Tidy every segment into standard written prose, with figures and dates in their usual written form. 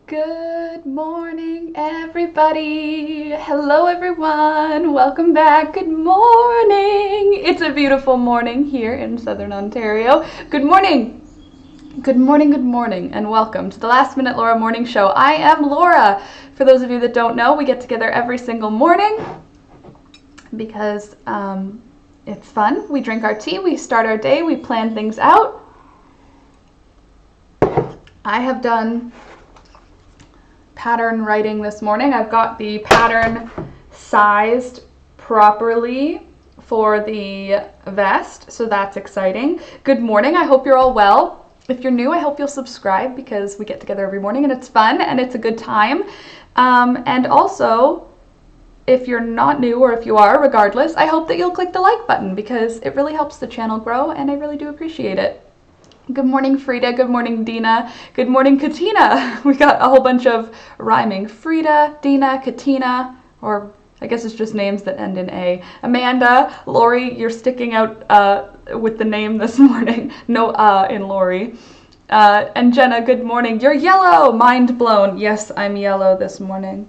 Good morning, everybody. Hello, everyone. Welcome back. Good morning. It's a beautiful morning here in Southern Ontario. Good morning. Good morning, good morning, and welcome to the Last Minute Laura Morning Show. I am Laura. For those of you that don't know, we get together every single morning because it's fun. We drink our tea, we start our day, we plan things out. I have done pattern writing this morning. I've got the pattern sized properly for the vest, so that's exciting. Good morning. I hope you're all well. If you're new, I hope you'll subscribe because we get together every morning and it's fun and it's a good time. And also, if you're not new or if you are, regardless, I hope that you'll click the like button because it really helps the channel grow and I really do appreciate it. Good morning, Frida. Good morning, Dina. Good morning, Katina. We got a whole bunch of rhyming. Frida, Dina, Katina, or I guess it's just names that end in A. Amanda, Lori, you're sticking out with the name this morning. No in Lori. And Jenna, good morning. You're yellow. Mind blown. Yes, I'm yellow this morning.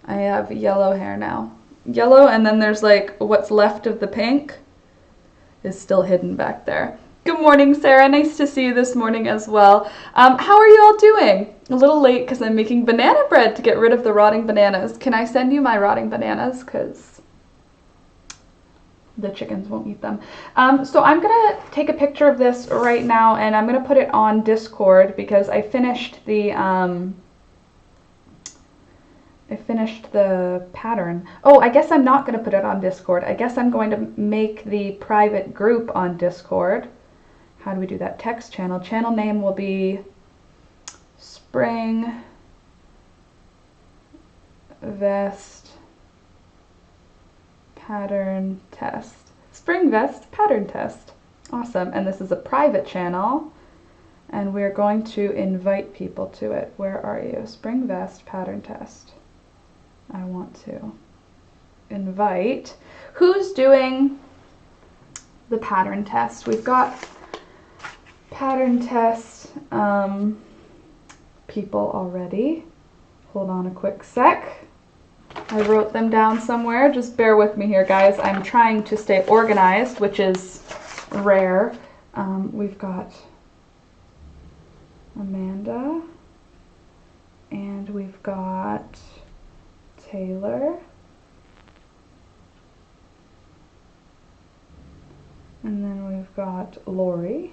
I have yellow hair now. Yellow, and then there's like what's left of the pink is still hidden back there. Good morning, Sarah. Nice to see you this morning as well. How are you all doing? A little late because I'm making banana bread to get rid of the rotting bananas. Can I send you my rotting bananas? Because the chickens won't eat them. So I'm going to take a picture of this right now and I'm going to put it on Discord because I finished the pattern. Oh, I guess I'm not going to put it on Discord. I guess I'm going to make the private group on Discord. How do we do that? Text channel. Channel name will be Spring Vest Pattern Test. Spring Vest Pattern Test. Awesome. And this is a private channel. And we're going to invite people to it. Where are you? Spring Vest Pattern Test. I want to invite. Who's doing the pattern test? We've got pattern test people already. Hold on a quick sec. I wrote them down somewhere. Just bear with me here, guys. I'm trying to stay organized, which is rare. We've got Amanda, and we've got Taylor, and then we've got Lori,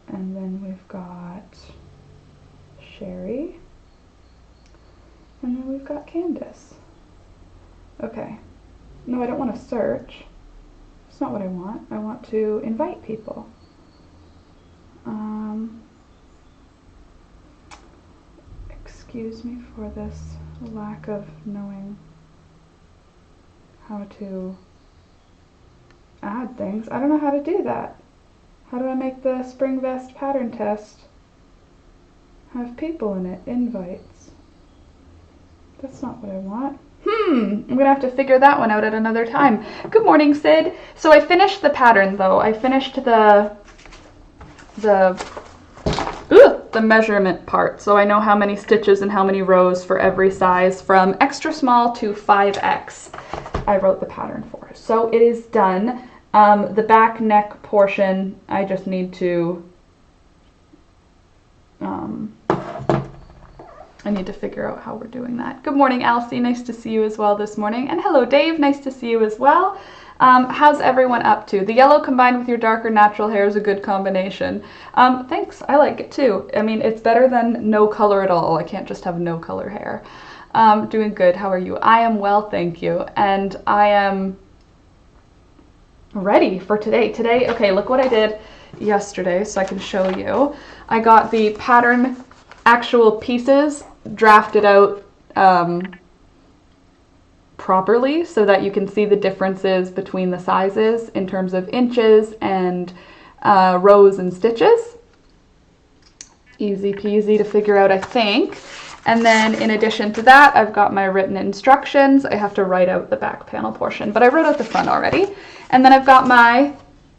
and then we've got Sherry, and then we've got Candace. Okay. No, I don't want to search. That's not what I want. I want to invite people. Excuse me for this lack of knowing how to add things. I don't know how to do that. How do I make the Spring Vest pattern test have people in it? Invites. That's not what I want. I'm gonna have to figure that one out at another time. Good morning, Sid. So I finished the pattern though. I finished the measurement part, so I know how many stitches and how many rows for every size from extra small to 5X I wrote the pattern for. So it is done. The back neck portion, I just need to I need to figure out how we're doing that. Good morning, Elsie. Nice to see you as well this morning. And hello, Dave. Nice to see you as well. How's everyone up to? The yellow combined with your darker natural hair is a good combination. Thanks. I like it too. I mean, it's better than no color at all. I can't just have no color hair. Doing good. How are you? I am well, thank you. And I am ready for today. Okay, look what I did yesterday so I can show you. I got the pattern actual pieces drafted out properly so that you can see the differences between the sizes in terms of inches and rows and stitches. Easy peasy to figure out, I think. And then in addition to that, I've got my written instructions. I have to write out the back panel portion, but I wrote out the front already. And then I've got my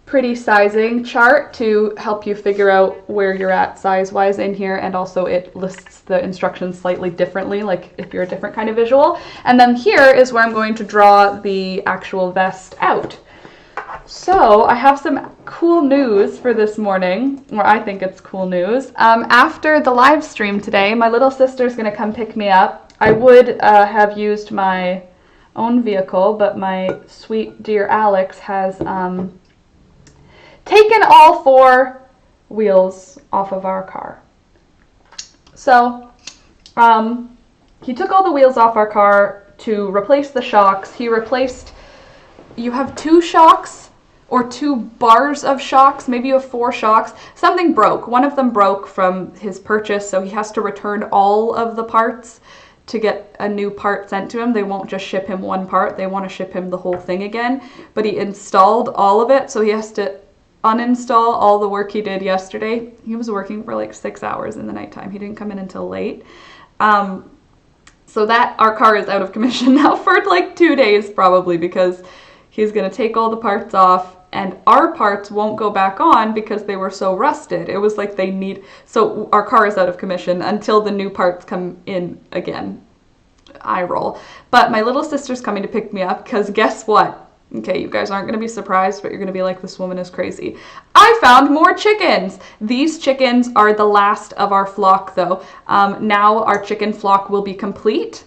pretty sizing chart to help you figure out where you're at size-wise in here, and also it lists the instructions slightly differently, like if you're a different kind of visual. And then here is where I'm going to draw the actual vest out. So I have some cool news for this morning, or I think it's cool news. After the live stream today, my little sister's going to come pick me up. I would have used my own vehicle, but my sweet dear Alex has taken all 4 wheels off of our car. So he took all the wheels off our car to replace the shocks. You have 2 shocks or 2 bars of shocks, maybe you have 4 shocks. Something broke. One of them broke from his purchase, so he has to return all of the parts to get a new part sent to him. They won't just ship him one part, they want to ship him the whole thing again. But he installed all of it, so he has to uninstall all the work he did yesterday. He was working for like 6 hours in the nighttime. He didn't come in until late. So that our car is out of commission now for like 2 days probably, because he's going to take all the parts off and our parts won't go back on because they were so rusted. It was like so our car is out of commission until the new parts come in again. Eye roll. But my little sister's coming to pick me up because guess what? Okay, you guys aren't going to be surprised, but you're going to be like, this woman is crazy. I found more chickens. These chickens are the last of our flock, though. Now our chicken flock will be complete.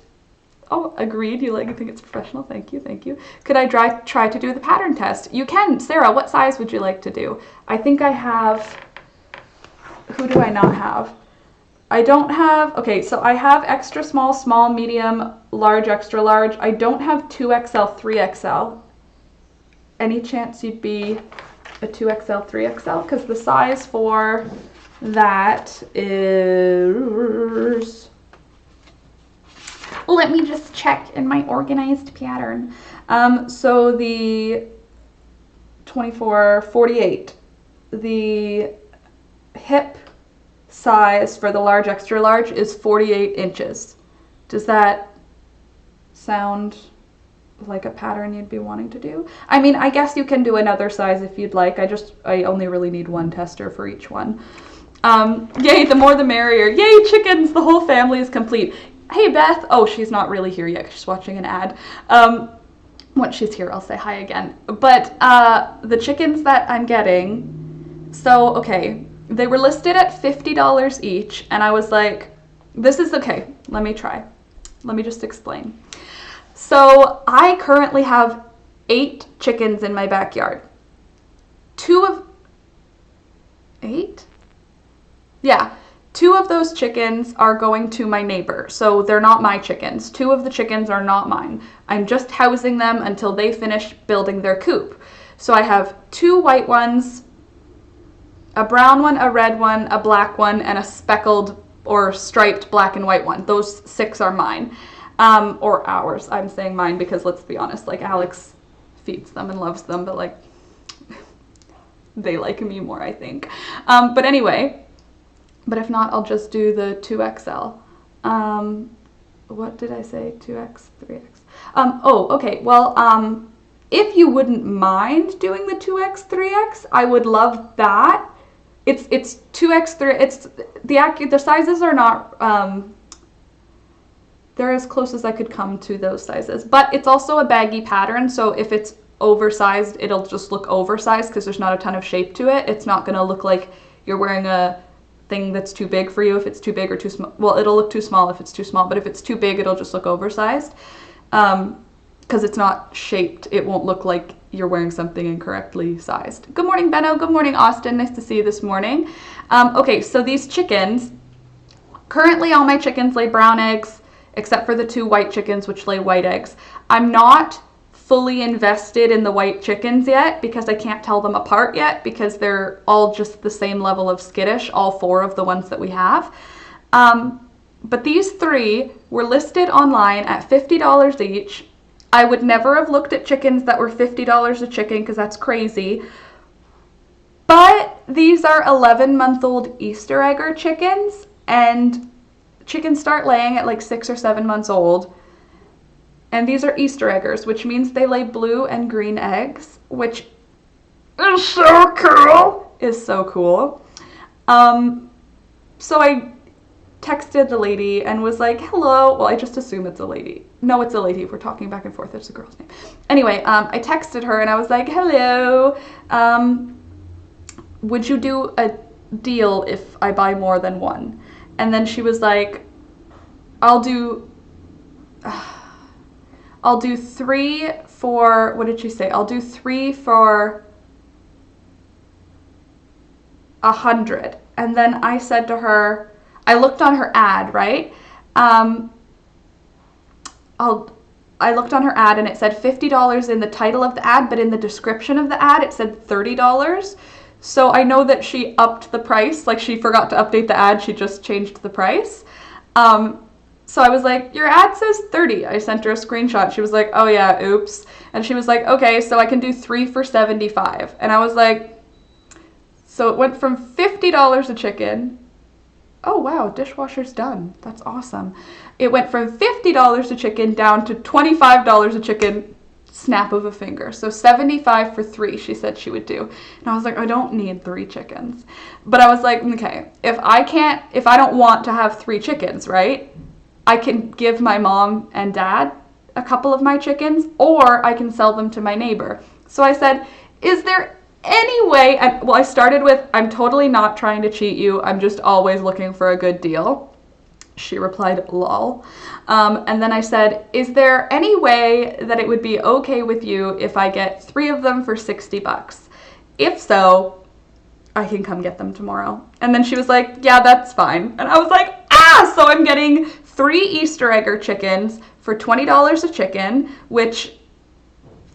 Oh, agreed. You think it's professional? Thank you, thank you. Could I try to do the pattern test? You can. Sarah, what size would you like to do? I think I have... Who do I not have? I don't have... Okay, so I have extra small, small, medium, large, extra large. I don't have 2XL, 3XL. Any chance you'd be a 2XL, 3XL? Because the size for that is... Let me just check in my organized pattern. So the 24, 48, the hip size for the large, extra large is 48 inches. Does that sound like a pattern you'd be wanting to do? I mean, I guess you can do another size if you'd like. I only really need one tester for each one. Yay, the more the merrier. Yay, chickens, the whole family is complete. Hey, Beth. Oh, she's not really here yet. She's watching an ad. Once she's here, I'll say hi again. But the chickens that I'm getting, so, okay, they were listed at $50 each, and I was like, this is okay. Let me try. Let me just explain. So I currently have 8 chickens in my backyard. 8? Yeah. 2 of those chickens are going to my neighbor, so they're not my chickens. 2 of the chickens are not mine. I'm just housing them until they finish building their coop. So I have 2 white ones, a brown one, a red one, a black one, and a speckled or striped black and white one. Those 6 are mine, or ours. I'm saying mine because let's be honest, like Alex feeds them and loves them, but like they like me more, I think. But anyway. But if not, I'll just do the 2XL. What did I say? 2X, 3X. Oh, okay. Well, if you wouldn't mind doing the 2X, 3X, I would love that. It's 2X, 3. It's the sizes are not. They're as close as I could come to those sizes. But it's also a baggy pattern, so if it's oversized, it'll just look oversized because there's not a ton of shape to it. It's not going to look like you're wearing a thing that's too big for you if it's too big or too small. Well, it'll look too small if it's too small, but if it's too big, it'll just look oversized. Because it's not shaped, it won't look like you're wearing something incorrectly sized. Good morning, Benno. Good morning, Austin. Nice to see you this morning. Okay, so these chickens, currently all my chickens lay brown eggs, except for the 2 white chickens, which lay white eggs. I'm not fully invested in the white chickens yet because I can't tell them apart yet because they're all just the same level of skittish, all 4 of the ones that we have. But these 3 were listed online at $50 each. I would never have looked at chickens that were $50 a chicken because that's crazy. But these are 11-month-old Easter egger chickens, and chickens start laying at like 6 or 7 months old. And these are Easter eggers, which means they lay blue and green eggs, which is so cool. Is so cool. So I texted the lady and was like, hello. Well, I just assume it's a lady. No, it's a lady. If we're talking back and forth, it's a girl's name. Anyway, I texted her and I was like, hello. Would you do a deal if I buy more than one? And then she was like, I'll do 3 for, what did she say? I'll do 3 for 100. And then I said to her, I looked on her ad, right? I looked on her ad and it said $50 in the title of the ad, but in the description of the ad, it said $30. So I know that she upped the price. Like, she forgot to update the ad. She just changed the price. So I was like, your ad says 30. I sent her a screenshot. She was like, oh yeah, oops. And she was like, okay, so I can do 3 for 75. And I was like, so it went from $50 a chicken. Oh wow, dishwasher's done. That's awesome. It went from $50 a chicken down to $25 a chicken, snap of a finger. So 75 for 3, she said she would do. And I was like, I don't need 3 chickens. But I was like, okay, if I don't want to have 3 chickens, right? I can give my mom and dad a couple of my chickens, or I can sell them to my neighbor. So I said, is there any way, I started with, I'm totally not trying to cheat you. I'm just always looking for a good deal. She replied, lol. And then I said, is there any way that it would be okay with you if I get 3 of them for $60? If so, I can come get them tomorrow. And then she was like, yeah, that's fine. And I was like, so I'm getting 3 Easter egger chickens for $20 a chicken, which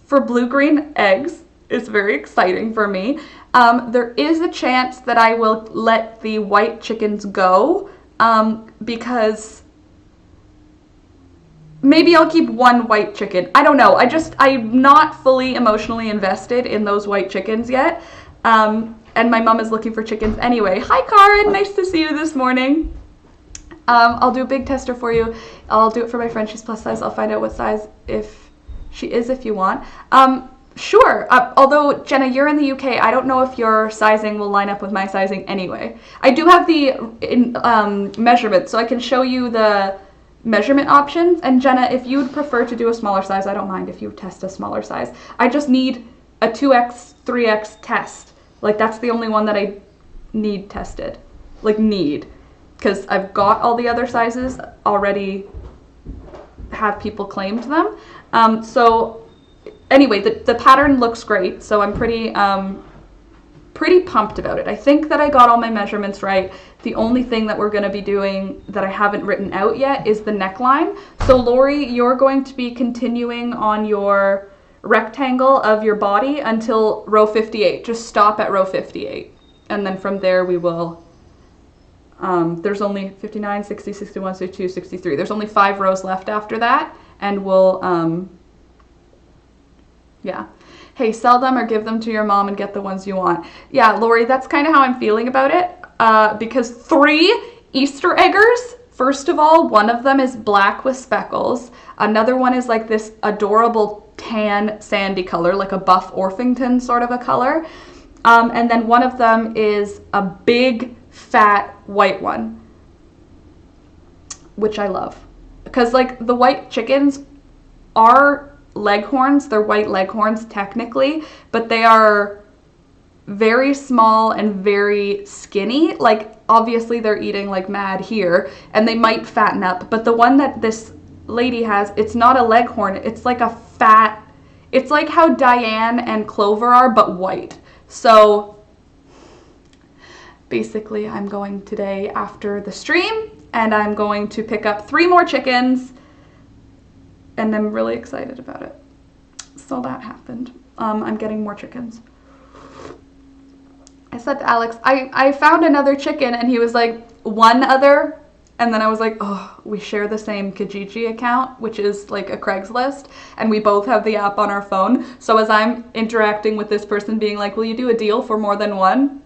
for blue-green eggs is very exciting for me. There is a chance that I will let the white chickens go, because maybe I'll keep 1 white chicken. I don't know. I'm not fully emotionally invested in those white chickens yet. And my mom is looking for chickens anyway. Hi, Karen. Nice to see you this morning. I'll do a big tester for you. I'll do it for my friend. She's plus size. I'll find out what size if she is, if you want. Sure. Although, Jenna, you're in the UK. I don't know if your sizing will line up with my sizing anyway. I do have the measurement, so I can show you the measurement options. And Jenna, if you'd prefer to do a smaller size, I don't mind if you test a smaller size. I just need a 2x, 3x test. Like, that's the only one that I need tested. Like, need. Because I've got all the other sizes already, have people claimed them. So anyway, the pattern looks great, so I'm pretty pumped about it. I think that I got all my measurements right. The only thing that we're going to be doing that I haven't written out yet is the neckline. So Lori, you're going to be continuing on your rectangle of your body until row 58. Just stop at row 58. And then from there we will... there's only 59, 60, 61, 62, 63. There's only 5 rows left after that, and we'll, yeah. Hey, sell them or give them to your mom and get the ones you want. Yeah, Lori, that's kind of how I'm feeling about it, because 3 Easter eggers, first of all, one of them is black with speckles. Another one is like this adorable tan sandy color, like a buff Orpington sort of a color. And then one of them is a big fat white one, which I love, because like the white chickens are leghorns. They're white leghorns technically, but they are very small and very skinny. Like, obviously they're eating like mad here and they might fatten up, but the one that this lady has, it's not a leghorn. It's like a fat, it's like how Diane and Clover are, but white. So basically, I'm going today after the stream, and I'm going to pick up 3 more chickens, and I'm really excited about it. So that happened. I'm getting more chickens. I said to Alex, I found another chicken, and he was like, one other? And then I was like, oh, we share the same Kijiji account, which is like a Craigslist, and we both have the app on our phone. So as I'm interacting with this person being like, will you do a deal for more than one?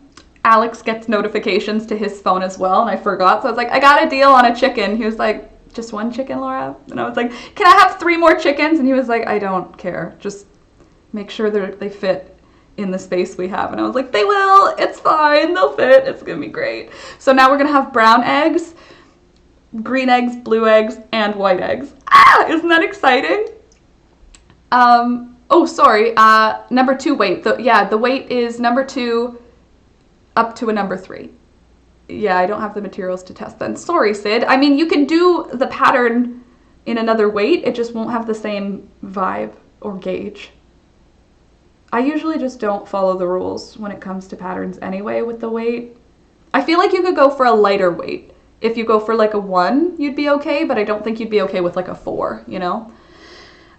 Alex gets notifications to his phone as well, and I forgot. So I was like, I got a deal on a chicken. He was like, just 1 chicken, Laura? And I was like, can I have 3 more chickens? And he was like, I don't care. Just make sure they fit in the space we have. And I was like, they will, it's fine, they'll fit, it's gonna be great. So now we're gonna have brown eggs, green eggs, blue eggs, and white eggs. Ah, isn't that exciting? Oh, sorry, number 2 weight. The weight is number 2 up to a number 3. Yeah, I don't have the materials to test then. Sorry, Sid. I mean, you can do the pattern in another weight, it just won't have the same vibe or gauge. I usually just don't follow the rules when it comes to patterns anyway with the weight. I feel like you could go for a lighter weight. If you go for like a 1, you'd be okay, but I don't think you'd be okay with like a 4, you know?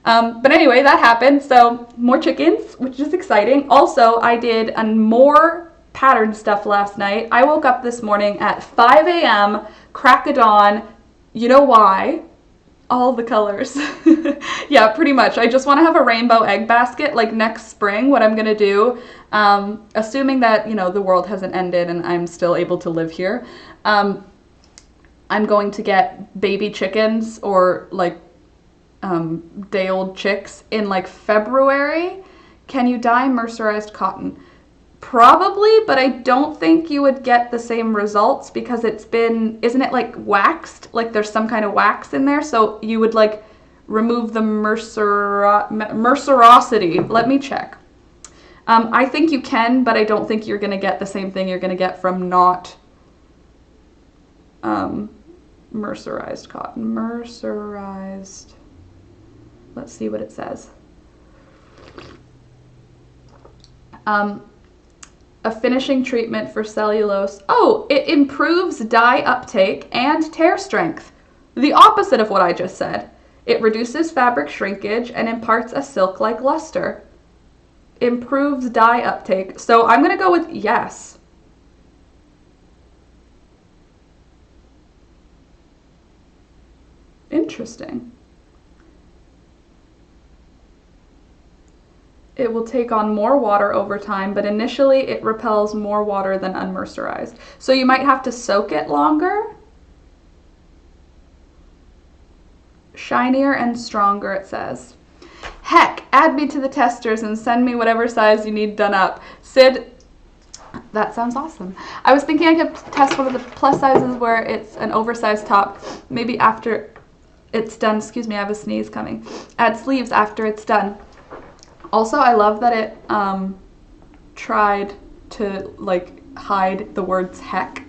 But anyway, that happened. So more chickens, which is exciting. Also, I did more pattern stuff last night. I woke up this morning at 5 a.m., crack of dawn. You know why? All the colors. Yeah, pretty much. I just want to have a rainbow egg basket like next spring, what I'm going to do, assuming that, you know, the world hasn't ended and I'm still able to live here. I'm going to get baby chickens or like day-old chicks in like February. Can you dye mercerized cotton? Probably, but I don't think you would get the same results because it's been, isn't it like waxed? Like there's some kind of wax in there, so you would like remove the mercerosity. Let me check. I think you can, but I don't think you're gonna get the same thing you're gonna get from not mercerized cotton. Mercerized. Let's see what it says. A finishing treatment for cellulose. Oh, it improves dye uptake and tear strength. The opposite of what I just said. It reduces fabric shrinkage and imparts a silk-like luster. Improves dye uptake. So I'm gonna go with yes. Interesting. It will take on more water over time, but initially it repels more water than unmercerized. So you might have to soak it longer. Shinier and stronger, it says. Heck, add me to the testers and send me whatever size you need done up. Sid, that sounds awesome. I was thinking I could test one of the plus sizes where it's an oversized top, maybe after it's done. Excuse me, I have a sneeze coming. Add sleeves after it's done. Also, I love that it tried to like hide the words heck.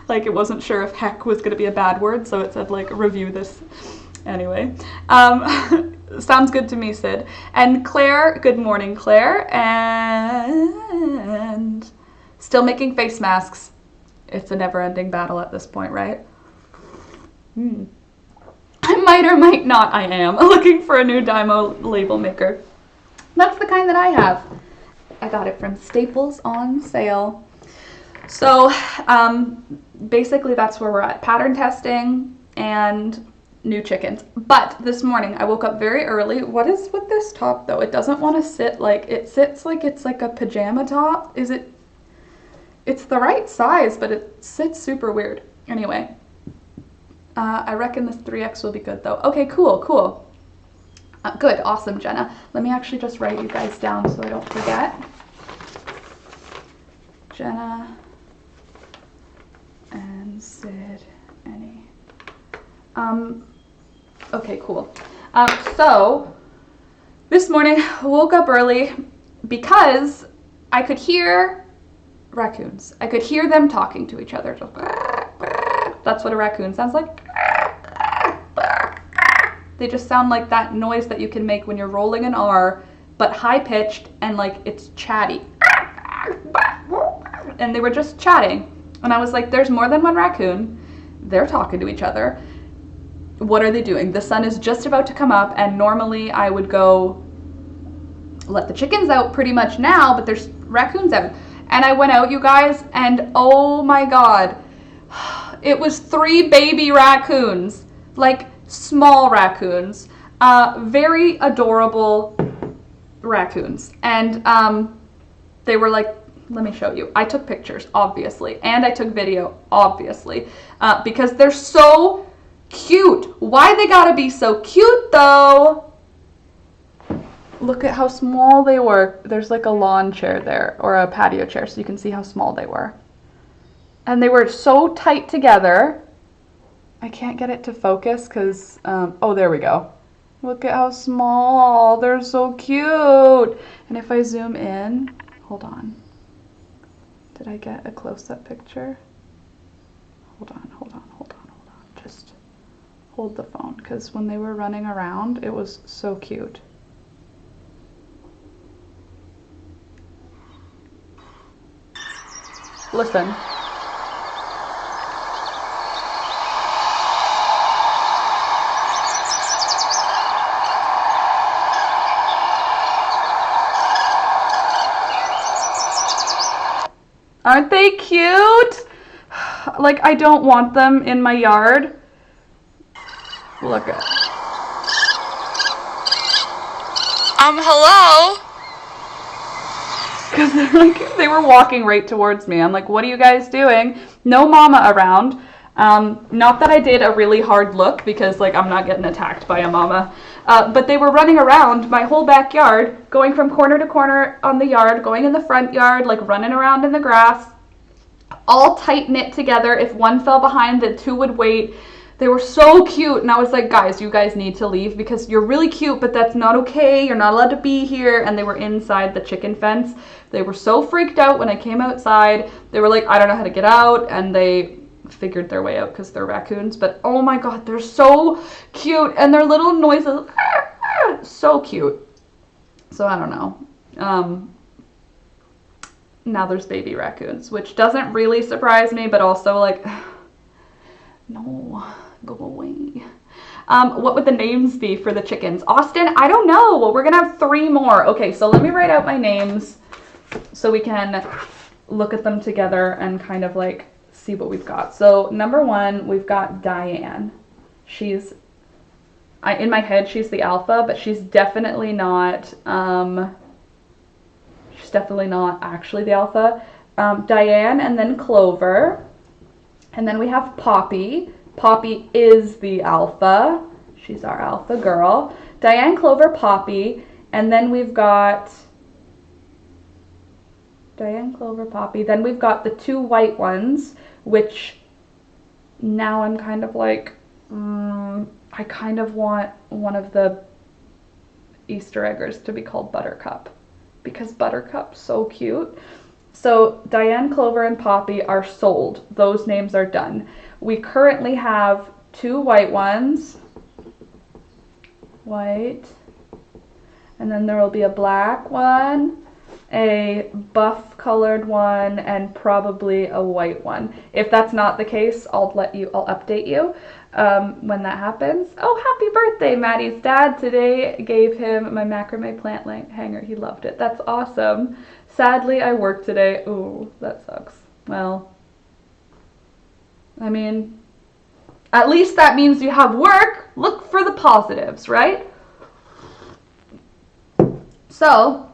Like it wasn't sure if heck was going to be a bad word, so it said like review this. Anyway, sounds good to me, Sid. And Claire, good morning, Claire. And still making face masks. It's a never-ending battle at this point, right? I might or might not, I am looking for a new Dymo label maker. That's the kind that I have. I got it from Staples on sale. So basically that's where we're at. Pattern testing and new chickens. But this morning I woke up very early. What is with this top though? It doesn't want to sit like, it sits like it's like a pajama top. Is it? It's the right size, but it sits super weird. Anyway. I reckon this 3X will be good though. Okay, cool, cool. Good, awesome, Jenna. Let me actually just write you guys down so I don't forget. Jenna and Sid, Annie. Okay, cool. So this morning I woke up early because I could hear raccoons. I could hear them talking to each other. Just, that's what a raccoon sounds like. They just sound like that noise that you can make when you're rolling an R, but high-pitched and like it's chatty. And they were just chatting. And I was like, there's more than one raccoon. They're talking to each other. What are they doing? The sun is just about to come up, and normally I would go let the chickens out pretty much now, but there's raccoons out. And I went out, you guys, and oh my God, it was 3 baby raccoons, like small raccoons, very adorable raccoons. And they were like, let me show you. I took pictures, obviously, and I took video, obviously, because they're so cute. Why they gotta be so cute, though? Look at how small they were. There's like a lawn chair there, or a patio chair, so you can see how small they were. And they were so tight together. I can't get it to focus because, oh, there we go. Look at how small. They're so cute. And if I zoom in, hold on. Did I get a close-up picture? Hold on. Just hold the phone, because when they were running around, it was so cute. Listen. Aren't they cute? Like, I don't want them in my yard. Look at. Hello? Because they're like, they were walking right towards me. I'm like, what are you guys doing? No mama around. Not that I did a really hard look, because like I'm not getting attacked by a mama. But they were running around my whole backyard, going from corner to corner on the yard, going in the front yard, like running around in the grass, all tight knit together. If one fell behind, the two would wait. They were so cute, and I was like, guys, you guys need to leave because you're really cute, but that's not okay. You're not allowed to be here. And they were inside the chicken fence. They were so freaked out when I came outside. They were like, I don't know how to get out, and they figured their way out because they're raccoons. But oh my god, they're so cute, and their little noises, so cute. So I don't know. Now there's baby raccoons, which doesn't really surprise me, but also like, no, go away. What would the names be for the chickens? Austin, I don't know. Well, we're gonna have 3 more. Okay, so let me write out my names so we can look at them together and kind of like see what we've got. So number 1, we've got Diane. She's, in my head, she's the alpha, but she's definitely not, actually the alpha. Diane, and then Clover. And then we have Poppy. Poppy is the alpha. She's our alpha girl. Diane, Clover, Poppy. And then we've got Diane, Clover, Poppy. Then we've got the 2 white ones, which now I'm kind of like, I kind of want one of the Easter eggers to be called Buttercup, because Buttercup's so cute. So Diane, Clover, and Poppy are sold. Those names are done. We currently have 2 white ones. White. And then there will be a black one, a buff colored one, and probably a white one. If that's not the case, I'll update you when that happens. Oh, happy birthday, Maddie's dad today gave him my macrame plant hanger. He loved it. That's awesome. Sadly, I work today. Ooh, that sucks. Well, I mean, at least that means you have work. Look for the positives, right? So,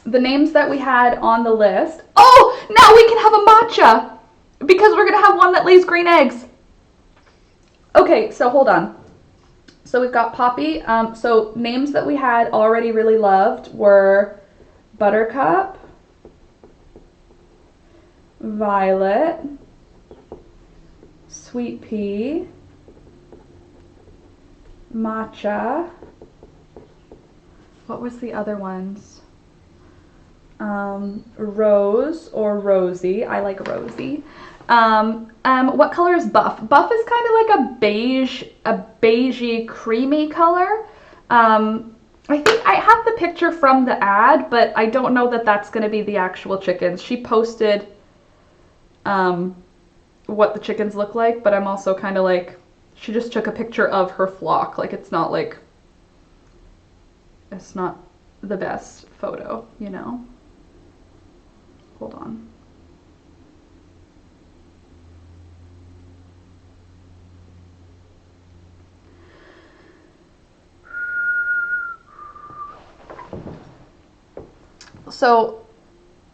the names that we had on the list. Oh, now we can have a matcha, because we're going to have one that lays green eggs. Okay, so hold on. So we've got Poppy. So names that we had already really loved were Buttercup, Violet, Sweet Pea, Matcha. What was the other ones? Rose or Rosie. I like Rosie. What color is Buff? Buff is kind of like a beigey, creamy color. I think I have the picture from the ad, but I don't know that that's going to be the actual chickens. She posted what the chickens look like, but I'm also kind of like, she just took a picture of her flock. Like, it's not the best photo, you know? Hold on. So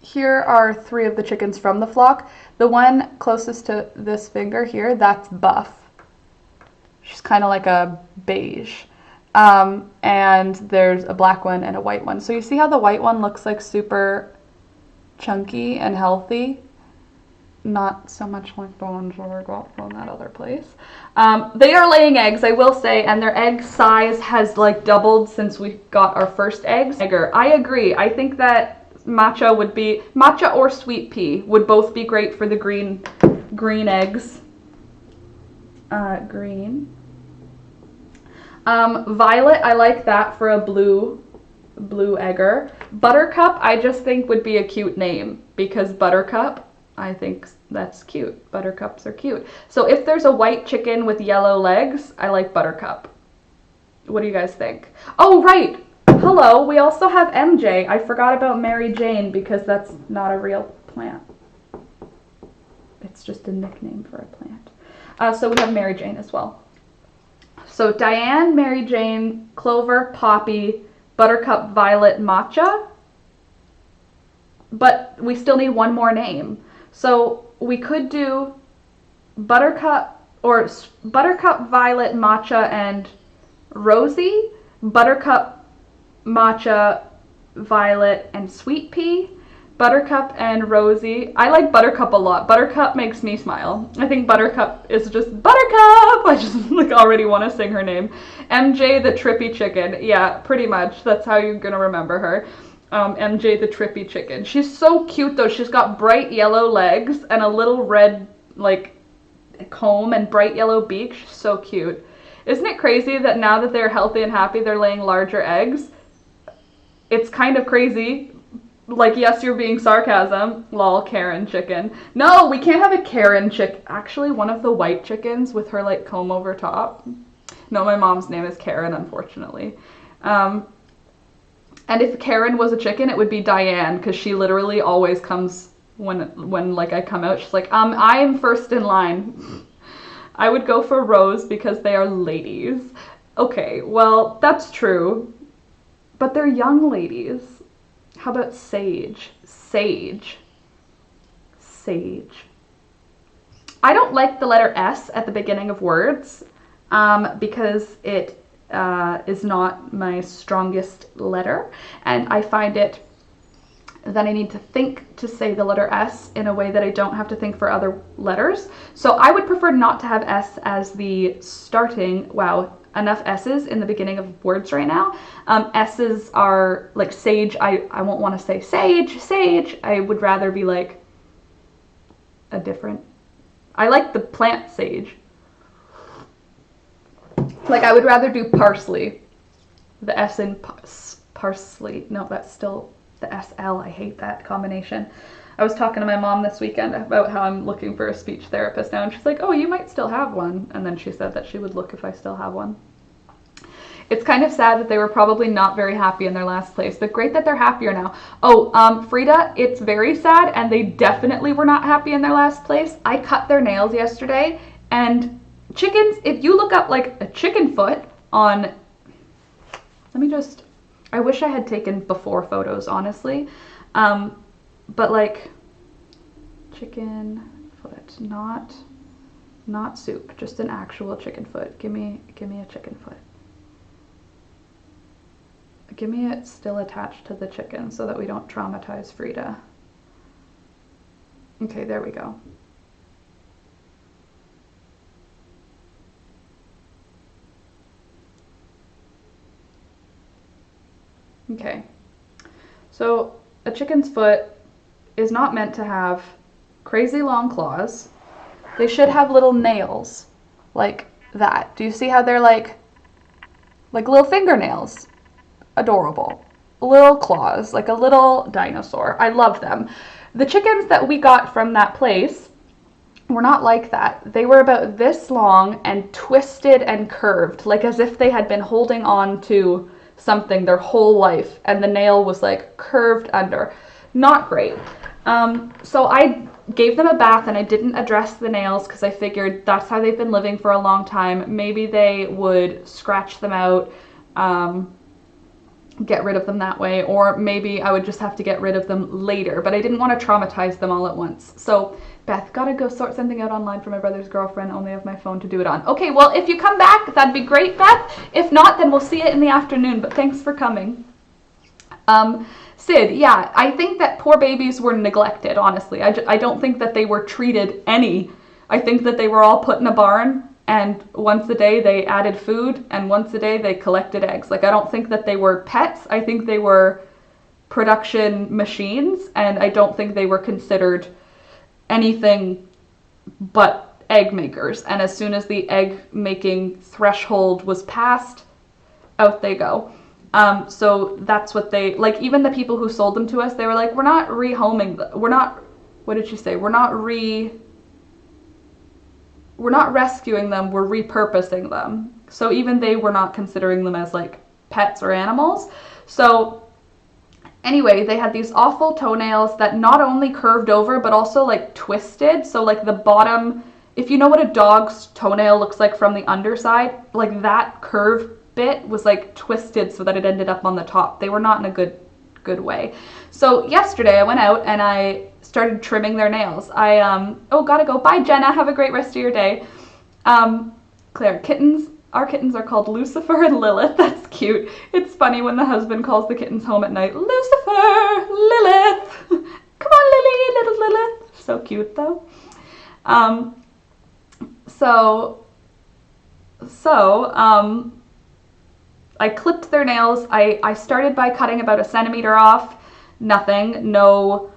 here are 3 of the chickens from the flock. The one closest to this finger here, that's Buff. She's kind of like a beige. And there's a black one and a white one. So you see how the white one looks like super chunky and healthy? Not so much like the ones that I got from that other place. They are laying eggs, I will say, and their egg size has like doubled since we got our first eggs. I agree. I think that matcha or sweet pea would both be great for the green eggs. Green. Violet, I like that for a blue egger. Buttercup, I just think would be a cute name because Buttercup, I think that's cute. Buttercups are cute. So if there's a white chicken with yellow legs, I like Buttercup. What do you guys think? Oh, right. Hello. We also have MJ. I forgot about Mary Jane because that's not a real plant. It's just a nickname for a plant. So we have Mary Jane as well. So Diane, Mary Jane, Clover, Poppy, Buttercup, Violet, Matcha. But we still need one more name. So we could do Buttercup, Violet, Matcha, and Rosie. Buttercup, Matcha, Violet, and Sweet Pea. Buttercup and Rosie. I like Buttercup a lot. Buttercup makes me smile. I think Buttercup is just Buttercup. I just like already want to sing her name. MJ the Trippy Chicken. Yeah, pretty much. That's how you're gonna remember her. MJ the Trippy Chicken. She's so cute though. She's got bright yellow legs and a little red like comb and bright yellow beak. She's so cute. Isn't it crazy that now that they're healthy and happy, they're laying larger eggs? It's kind of crazy. Like, yes, you're being sarcasm. Lol, Karen chicken. No, we can't have a Karen chick. Actually, one of the white chickens with her, like, comb over top. No, my mom's name is Karen, unfortunately. And if Karen was a chicken, it would be Diane, because she literally always comes when like, I come out. She's like, I am first in line. I would go for Rose because they are ladies. Okay, well, that's true. But they're young ladies. How about Sage? Sage. I don't like the letter S at the beginning of words because it is not my strongest letter, and I find it that I need to think to say the letter S in a way that I don't have to think for other letters. So I would prefer not to have S as the starting, wow, enough S's in the beginning of words right now. S's are like sage. I won't want to say sage. I would rather be like a different. I like the plant sage. Like I would rather do parsley. The S in parsley. No, that's still the SL. I hate that combination. I was talking to my mom this weekend about how I'm looking for a speech therapist now, and she's like, oh, you might still have one. And then she said that she would look if I still have one. It's kind of sad that they were probably not very happy in their last place, but great that they're happier now. Oh, Frida, it's very sad, and they definitely were not happy in their last place. I cut their nails yesterday, and chickens, if you look up like a chicken foot on, I wish I had taken before photos, honestly. But like chicken foot, not soup, just an actual chicken foot. Give me a chicken foot. Give me it still attached to the chicken so that we don't traumatize Frida. Okay, there we go. Okay, so a chicken's foot is not meant to have crazy long claws. They should have little nails like that. Do you see how they're like little fingernails? Adorable. Little claws, like a little dinosaur. I love them. The chickens that we got from that place were not like that. They were about this long and twisted and curved, like as if they had been holding on to something their whole life, and the nail was like curved under. Not great. So I gave them a bath and I didn't address the nails because I figured that's how they've been living for a long time. Maybe they would scratch them out. get rid of them that way, or maybe I would just have to get rid of them later, but I didn't want to traumatize them all at once. So Beth, gotta go sort something out online for my brother's girlfriend, only have my phone to do it on. Okay, well, if you come back, that'd be great, Beth. If not, then we'll see you in the afternoon, but thanks for coming. Sid, yeah, I think that poor babies were neglected, honestly. I don't think that they were treated any. I think that they were all put in a barn, and once a day they added food, and once a day they collected eggs. Like, I don't think that they were pets. I think they were production machines, and I don't think they were considered anything but egg makers. And as soon as the egg making threshold was passed, out they go. So that's what they, like, even the people who sold them to us, they were like, we're not rehoming them. We're not, what did she say? We're not rescuing them, we're repurposing them. So even they were not considering them as like pets or animals. So anyway, they had these awful toenails that not only curved over, but also like twisted. So like the bottom, if you know what a dog's toenail looks like from the underside, like that curved bit was like twisted so that it ended up on the top. They were not in a good way. So yesterday I went out and I started trimming their nails. Oh, gotta go. Bye, Jenna. Have a great rest of your day. Claire, our kittens are called Lucifer and Lilith. That's cute. It's funny when the husband calls the kittens home at night. Lucifer, Lilith. Come on, Lily, little Lilith. So cute, though. I clipped their nails. I started by cutting about 1 centimeter off. Nothing. No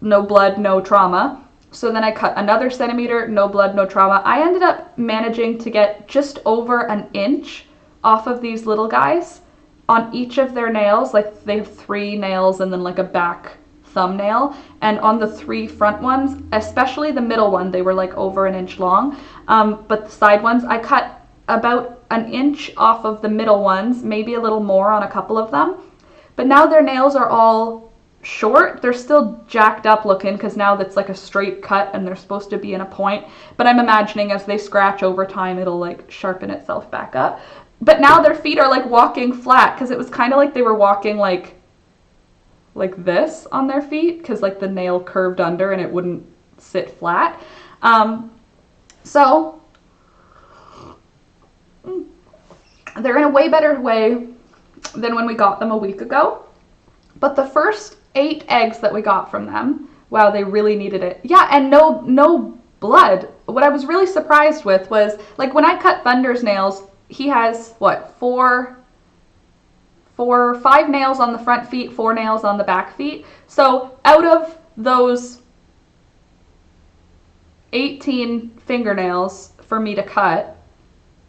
blood, no trauma. So then I cut another centimeter, no blood, no trauma. I ended up managing to get just over 1 inch off of these little guys on each of their nails. Like, they have 3 nails and then like a back thumbnail. And on the 3 front ones, especially the middle one, they were like over 1 inch long. But the side ones, I cut about 1 inch off of the middle ones, maybe a little more on a couple of them. But now their nails are all short. They're still jacked up looking because now that's like a straight cut and they're supposed to be in a point. But I'm imagining as they scratch over time, it'll like sharpen itself back up. But now their feet are like walking flat because it was kind of like they were walking like this on their feet because like the nail curved under and it wouldn't sit flat. So they're in a way better way than when we got them a week ago. But the first 8 eggs that we got from them, wow, they really needed it. Yeah, and no blood. What I was really surprised with was, like, when I cut Thunder's nails, he has, what, 5 nails on the front feet, 4 nails on the back feet. So out of those 18 fingernails for me to cut,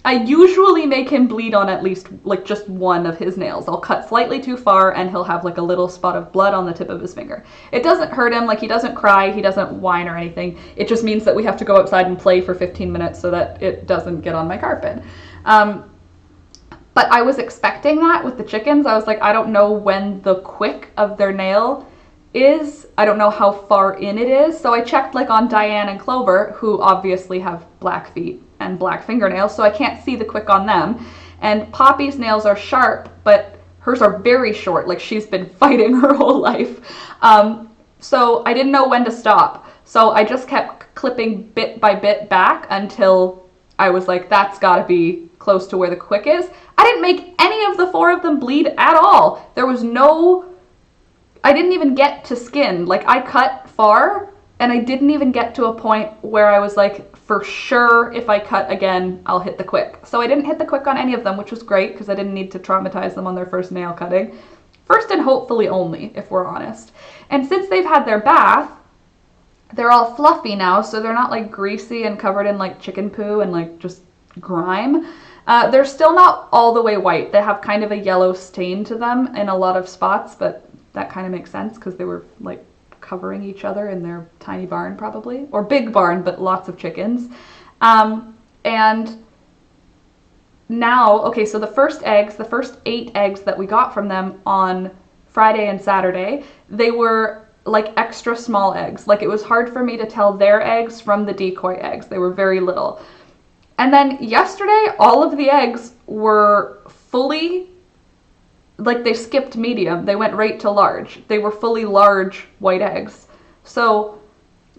I usually make him bleed on at least like just 1 of his nails. I'll cut slightly too far and he'll have like a little spot of blood on the tip of his finger. It doesn't hurt him, like he doesn't cry, he doesn't whine or anything. It just means that we have to go outside and play for 15 minutes so that it doesn't get on my carpet. But I was expecting that with the chickens. I was like, I don't know when the quick of their nail is. I don't know how far in it is. So I checked like on Diane and Clover, who obviously have black feet and black fingernails, so I can't see the quick on them. And Poppy's nails are sharp, but hers are very short, like she's been fighting her whole life. So I didn't know when to stop. So I just kept clipping bit by bit back until I was like, that's gotta be close to where the quick is. I didn't make any of the 4 of them bleed at all. There was I didn't even get to skin. Like, I cut far and I didn't even get to a point where I was like, for sure, if I cut again, I'll hit the quick. So I didn't hit the quick on any of them, which was great because I didn't need to traumatize them on their first nail cutting. First and hopefully only, if we're honest. And since they've had their bath, they're all fluffy now, so they're not like greasy and covered in like chicken poo and like just grime. They're still not all the way white. They have kind of a yellow stain to them in a lot of spots, but that kind of makes sense because they were like covering each other in their tiny barn probably, or big barn, but lots of chickens. And now, okay, so the first 8 eggs that we got from them on Friday and Saturday, they were like extra small eggs. Like, it was hard for me to tell their eggs from the decoy eggs. They were very little. And then yesterday, all of the eggs were fully like they skipped medium. They went right to large. They were fully large white eggs. So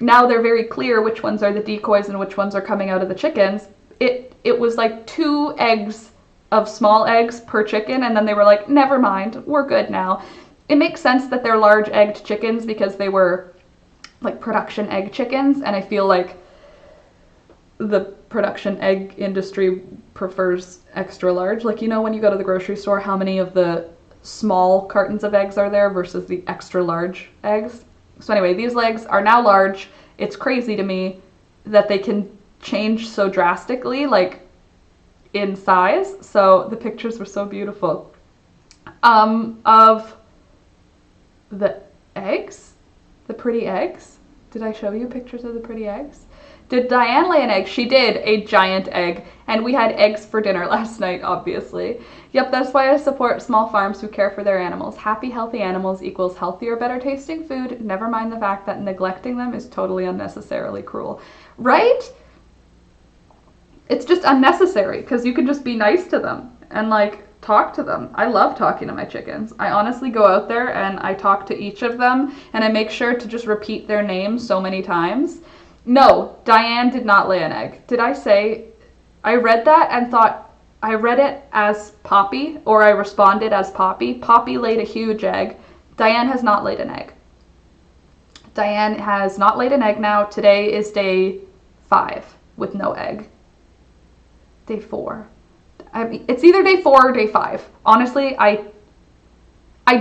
now they're very clear which ones are the decoys and which ones are coming out of the chickens. It was like 2 eggs of small eggs per chicken, and then they were like, never mind, we're good now. It makes sense that they're large egged chickens because they were like production egg chickens, and I feel like the production egg industry prefers extra large. Like, you know, when you go to the grocery store, how many of the small cartons of eggs are there versus the extra large eggs? So anyway, these legs are now large. It's crazy to me that they can change so drastically, like in size. So the pictures were so beautiful. Of the eggs, the pretty eggs. Did I show you pictures of the pretty eggs? Did Diane lay an egg? She did, a giant egg. And we had eggs for dinner last night, obviously. Yep, that's why I support small farms who care for their animals. Happy, healthy animals equals healthier, better tasting food. Never mind the fact that neglecting them is totally unnecessarily cruel. Right? It's just unnecessary because you can just be nice to them and like talk to them. I love talking to my chickens. I honestly go out there and I talk to each of them and I make sure to just repeat their names so many times. No, Diane did not lay an egg. Did I say? I read that and thought I read it as Poppy, or I responded as Poppy. Poppy laid a huge egg. Diane has not laid an egg. Diane has not laid an egg now. Today is day 5 with no egg. Day 4. I mean, it's either day 4 or day 5. Honestly, I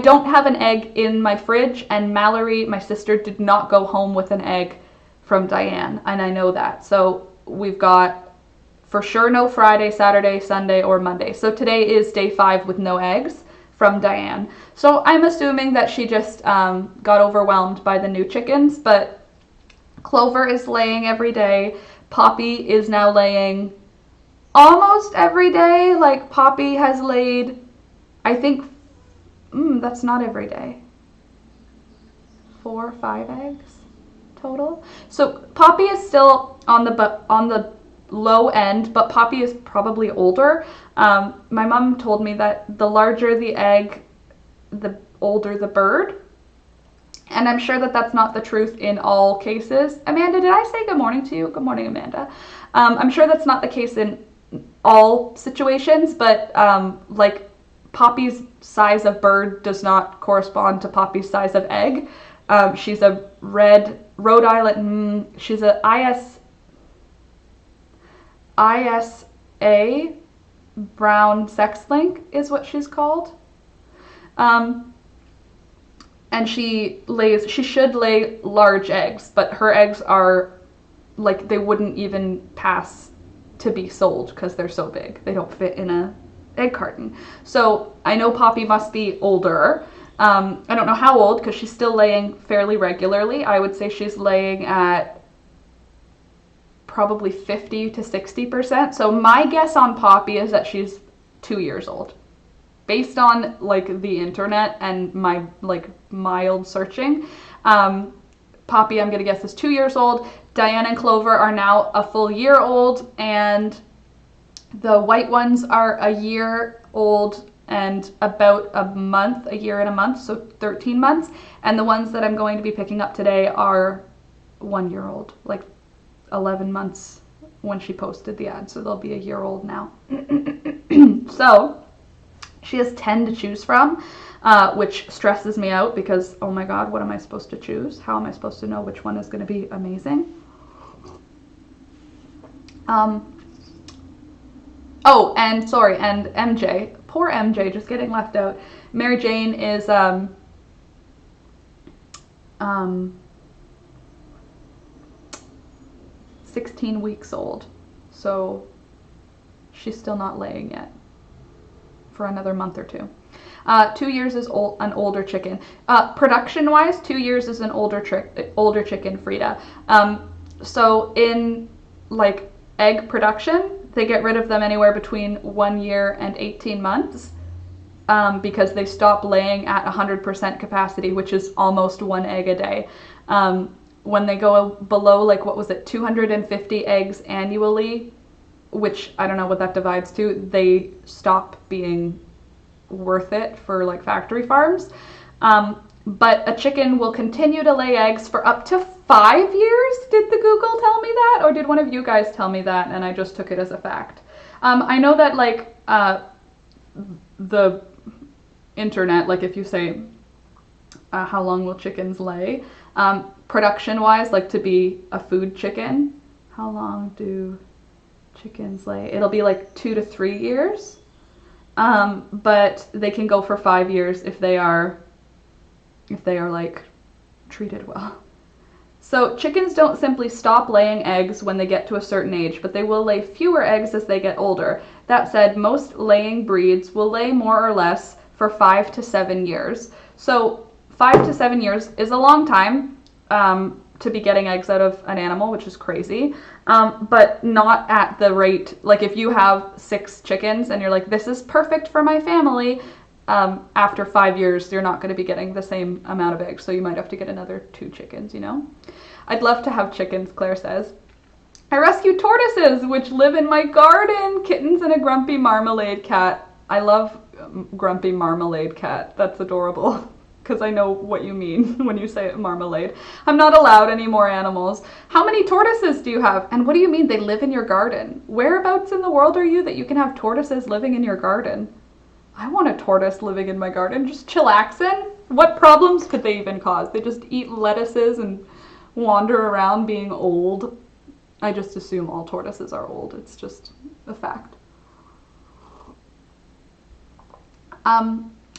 don't have an egg in my fridge, and Mallory, my sister, did not go home with an egg from Diane, and I know that. So we've got for sure no Friday, Saturday, Sunday, or Monday. So today is day 5 with no eggs from Diane. So I'm assuming that she just got overwhelmed by the new chickens, but Clover is laying every day. Poppy is now laying almost every day. Like Poppy has laid, I think, that's not every day. 4 or 5 eggs total. So Poppy is still on the low end, but Poppy is probably older. My mom told me that the larger the egg, the older the bird. And I'm sure that that's not the truth in all cases. Amanda, did I say good morning to you? Good morning, Amanda. I'm sure that's not the case in all situations, but like Poppy's size of bird does not correspond to Poppy's size of egg. She's a Rhode Island, she's a ISA brown sex link is what she's called. And she should lay large eggs, but her eggs are like, they wouldn't even pass to be sold because they're so big. They don't fit in a egg carton. So I know Poppy must be older. I don't know how old because she's still laying fairly regularly. I would say she's laying at probably 50 to 60%. So my guess on Poppy is that she's 2 years old. Based on like the internet and my like mild searching, Poppy, I'm gonna guess, is 2 years old. Diane and Clover are now a full year old, and the white ones are a year old and about a year and a month, so 13 months. And the ones that I'm going to be picking up today are 1 year old, like 11 months when she posted the ad, so they'll be a year old now. So she has 10 to choose from, which stresses me out because, oh my God, what am I supposed to choose? How am I supposed to know which one is going to be amazing? Oh, and sorry, and MJ, poor MJ, just getting left out. Mary Jane is 16 weeks old, so she's still not laying yet for another month or 2. 2 years is an older chicken. Production-wise, 2 years is an older chicken, Frida. So in like egg production, they get rid of them anywhere between 1 year and 18 months because they stop laying at 100% capacity, which is almost 1 egg a day. When they go below, like, what was it, 250 eggs annually, which I don't know what that divides to, they stop being worth it for like factory farms. But a chicken will continue to lay eggs for up to 5 years. Did the Google tell me that? Or did one of you guys tell me that and I just took it as a fact? I know that like the internet, like if you say how long will chickens lay, production wise, like to be a food chicken, how long do chickens lay? It'll be like 2 to 3 years. But they can go for 5 years if they are like treated well. So chickens don't simply stop laying eggs when they get to a certain age, but they will lay fewer eggs as they get older. That said, most laying breeds will lay more or less for 5 to 7 years. So 5 to 7 years is a long time to be getting eggs out of an animal, which is crazy, but not at the rate, like if you have 6 chickens and you're like, this is perfect for my family, after 5 years, you're not going to be getting the same amount of eggs, so you might have to get another 2 chickens, you know? I'd love to have chickens, Claire says. I rescued tortoises, which live in my garden, kittens and a grumpy marmalade cat. I love grumpy marmalade cat. That's adorable, because I know what you mean when you say marmalade. I'm not allowed any more animals. How many tortoises do you have? And what do you mean they live in your garden? Whereabouts in the world are you that you can have tortoises living in your garden? I want a tortoise living in my garden, just chillaxing. What problems could they even cause? They just eat lettuces and wander around being old. I just assume all tortoises are old. It's just a fact.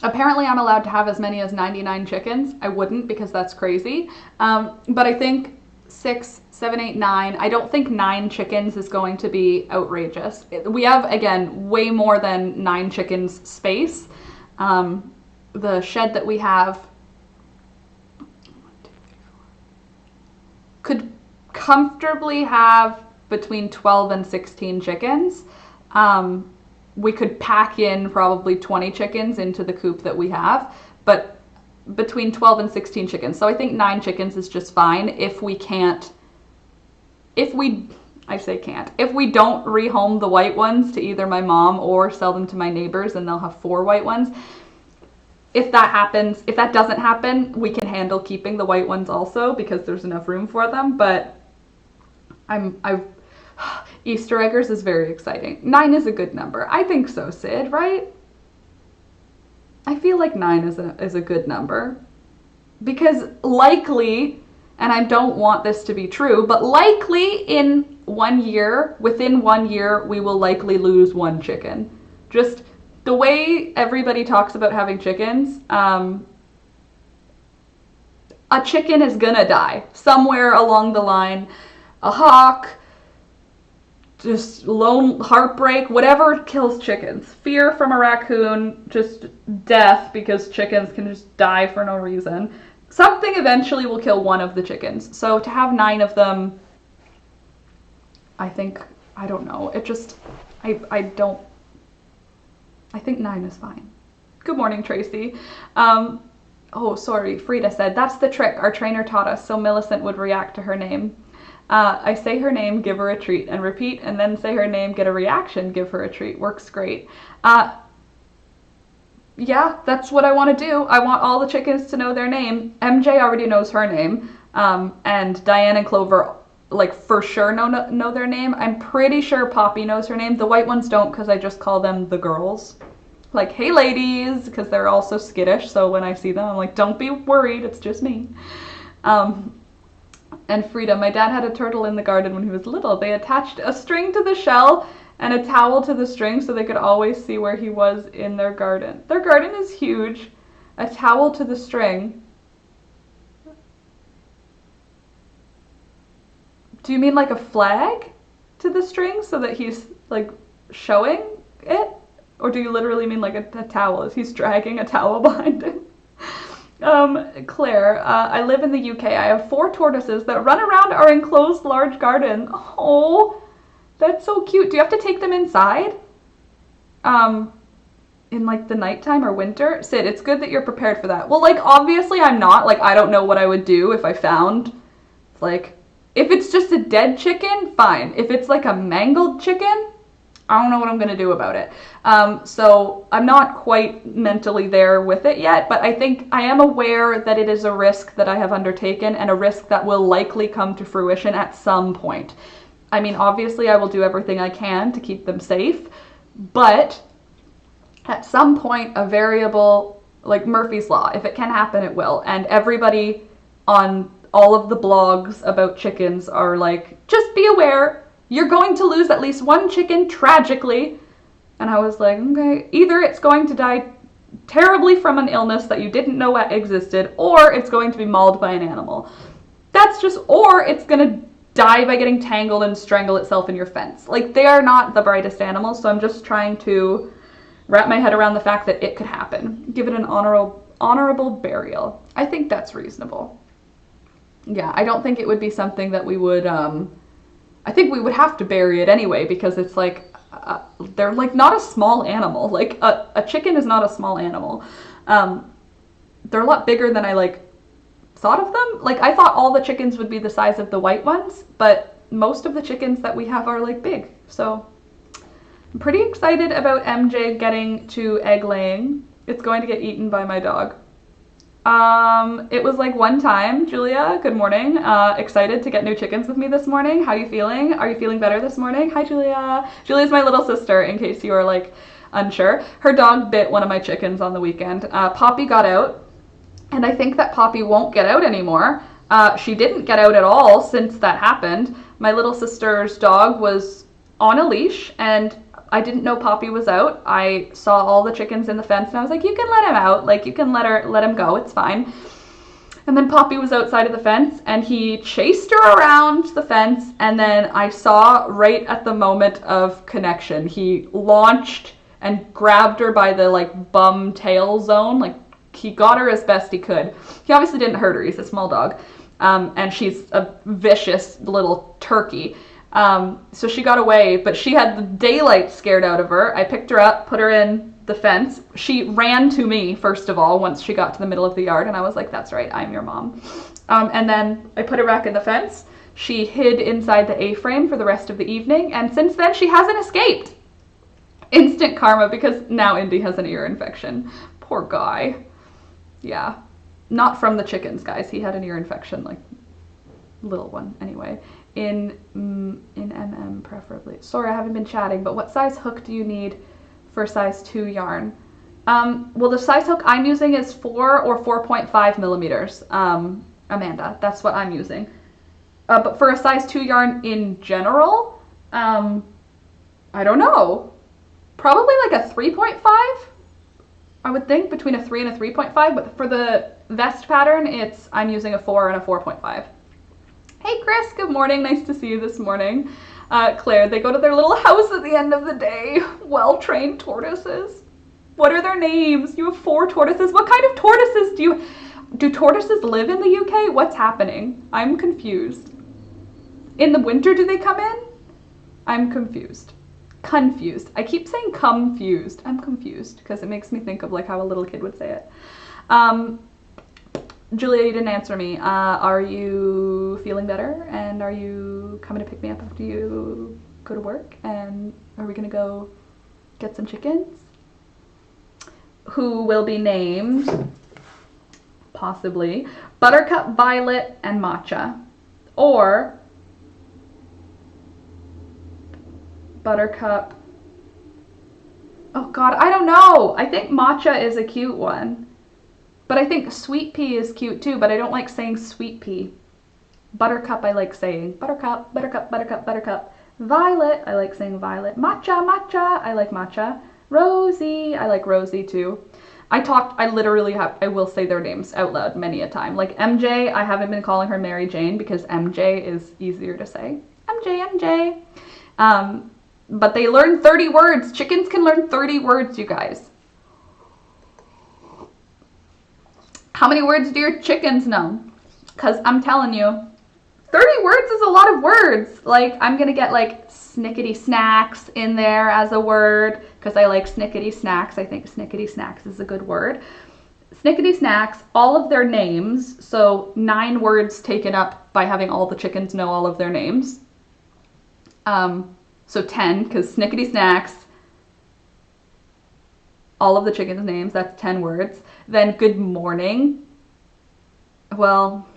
Apparently I'm allowed to have as many as 99 chickens. I wouldn't because that's crazy. But I think 6, 7, 8, 9. I don't think 9 chickens is going to be outrageous. We have, again, way more than 9 chickens space. The shed that we have could comfortably have between 12 and 16 chickens. We could pack in probably 20 chickens into the coop that we have, but between 12 and 16 chickens. So I think 9 chickens is just fine if we can't, if we don't rehome the white ones to either my mom or sell them to my neighbors, and they'll have 4 white ones. If that happens, if that doesn't happen, we can handle keeping the white ones also because there's enough room for them, but Easter eggers is very exciting. 9 is a good number. I think so, Sid, right? I feel like 9 is a good number because likely, and I don't want this to be true, but likely in 1 year, within 1 year, we will likely lose 1 chicken. Just the way everybody talks about having chickens, a chicken is gonna die somewhere along the line. A hawk, just lone heartbreak, whatever kills chickens. Fear from a raccoon, just death because chickens can just die for no reason. Something eventually will kill one of the chickens. So to have 9 of them, I don't know. It just, I think 9 is fine. Good morning, Tracy. Oh, sorry, Frida said, that's the trick our trainer taught us so Millicent would react to her name. I say her name, give her a treat, and repeat, and then say her name, get a reaction, give her a treat. Works great. Yeah, that's what I want to do. I want all the chickens to know their name. MJ already knows her name, and Diane and Clover, like, for sure know their name. I'm pretty sure Poppy knows her name. The white ones don't because I just call them the girls. Like, hey ladies, because they're all so skittish, so when I see them, I'm like, don't be worried, it's just me. And Frida, my dad had a turtle in the garden when he was little. They attached a string to the shell and a towel to the string so they could always see where he was in their garden. Their garden is huge. A towel to the string. Do you mean like a flag to the string so that he's like showing it? Or do you literally mean like a towel? Is he dragging a towel behind him? Claire, I live in the UK. I have 4 tortoises that run around our enclosed large garden. Oh, that's so cute. Do you have to take them inside? In like the nighttime or winter? Sid, it's good that you're prepared for that. Well, like, obviously I'm not. Like, I don't know what I would do if I found, like, if it's just a dead chicken, fine. If it's like a mangled chicken, I don't know what I'm going to do about it. So I'm not quite mentally there with it yet, but I think I am aware that it is a risk that I have undertaken and a risk that will likely come to fruition at some point. I mean, obviously I will do everything I can to keep them safe, but at some point a variable, like Murphy's Law, if it can happen, it will. And everybody on all of the blogs about chickens are like, just be aware, you're going to lose at least one chicken tragically. And I was like, okay, either it's going to die terribly from an illness that you didn't know existed, or it's going to be mauled by an animal. That's just, or it's going to die by getting tangled and strangle itself in your fence. Like, they are not the brightest animals, so I'm just trying to wrap my head around the fact that it could happen. Give it an honorable burial. I think that's reasonable. Yeah, I don't think it would be something that we would, I think we would have to bury it anyway, because it's like, they're like not a small animal. Like, a chicken is not a small animal. They're a lot bigger than I like thought of them. Like, I thought all the chickens would be the size of the white ones, but most of the chickens that we have are like big. So I'm pretty excited about MJ getting to egg laying. It's going to get eaten by my dog. It was like one time, Julia, good morning. Excited to get new chickens with me this morning. How are you feeling? Are you feeling better this morning? Hi, Julia. Julia's my little sister, in case you are like unsure. Her dog bit one of my chickens on the weekend. Poppy got out, and I think that Poppy won't get out anymore. She didn't get out at all since that happened. My little sister's dog was on a leash, and I didn't know Poppy was out. I saw all the chickens in the fence, and I was like, you can let him out. Like, you can let him go. It's fine. And then Poppy was outside of the fence, and he chased her around the fence, and then I saw right at the moment of connection, he launched and grabbed her by the, like, bum tail zone. Like, he got her as best he could. He obviously didn't hurt her. He's a small dog. And she's a vicious little turkey. So she got away, but she had the daylight scared out of her. I picked her up, put her in the fence. She ran to me, first of all, once she got to the middle of the yard, and I was like, that's right, I'm your mom. And then I put her back in the fence. She hid inside the A-frame for the rest of the evening, and since then she hasn't escaped. Instant karma, because now Indy has an ear infection. Poor guy. Yeah. Not from the chickens, guys. He had an ear infection, like, little one, anyway. In MM preferably. Sorry, I haven't been chatting, but what size hook do you need for size 2 yarn? Well, the size hook I'm using is 4 or 4.5 millimeters. Amanda, that's what I'm using. But for a size 2 yarn in general, I don't know. Probably like a 3.5, I would think, between a 3 and a 3.5, but for the vest pattern, I'm using a 4 and a 4.5. Hey Chris, good morning. Nice to see you this morning. Claire, they go to their little house at the end of the day. Well-trained tortoises. What are their names? You have 4 tortoises. What kind of tortoises do tortoises live in the UK? What's happening? I'm confused. In the winter, do they come in? I'm confused. Confused. I keep saying confused. I'm confused because it makes me think of like how a little kid would say it. Julia, you didn't answer me. Are you feeling better? And are you coming to pick me up after you go to work? And are we going to go get some chickens? Who will be named, possibly, Buttercup, Violet, and Matcha. Or Buttercup. Oh God, I don't know. I think Matcha is a cute one. But I think Sweet Pea is cute too, but I don't like saying Sweet Pea. Buttercup I like saying. Buttercup, Buttercup, Buttercup, Buttercup. Violet, I like saying Violet. Matcha, Matcha, I like Matcha. Rosie, I like Rosie too. I literally I will say their names out loud many a time. Like MJ, I haven't been calling her Mary Jane because MJ is easier to say. MJ, MJ. But they learn 30 words. Chickens can learn 30 words, you guys. How many words do your chickens know? Because I'm telling you, 30 words is a lot of words. Like, I'm going to get like snickety snacks in there as a word because I like snickety snacks. I think snickety snacks is a good word. Snickety snacks, all of their names. So 9 words taken up by having all the chickens know all of their names. So 10, because Snickety Snacks, all of the chickens' names, that's 10 words. Then good morning. Well,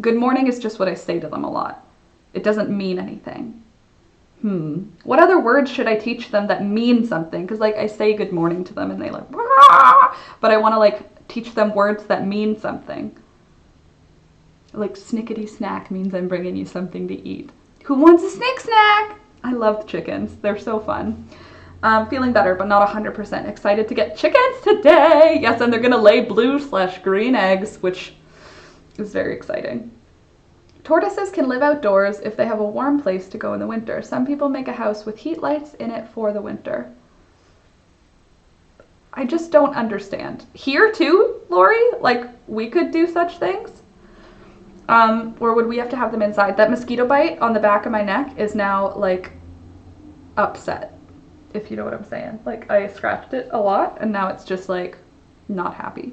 good morning is just what I say to them a lot. It doesn't mean anything. What other words should I teach them that mean something? Because like I say good morning to them and they like, but I want to like teach them words that mean something. Like Snickety Snack means I'm bringing you something to eat. Who wants a snick snack? I love the chickens. They're so fun. Feeling better, but not 100%. Excited to get chickens today. Yes, and they're going to lay blue/green eggs, which is very exciting. Tortoises can live outdoors if they have a warm place to go in the winter. Some people make a house with heat lights in it for the winter. I just don't understand. Here too, Lori? Like, we could do such things? Or would we have to have them inside? That mosquito bite on the back of my neck is now, like, upset, if you know what I'm saying. Like, I scratched it a lot, and now it's just, like, not happy.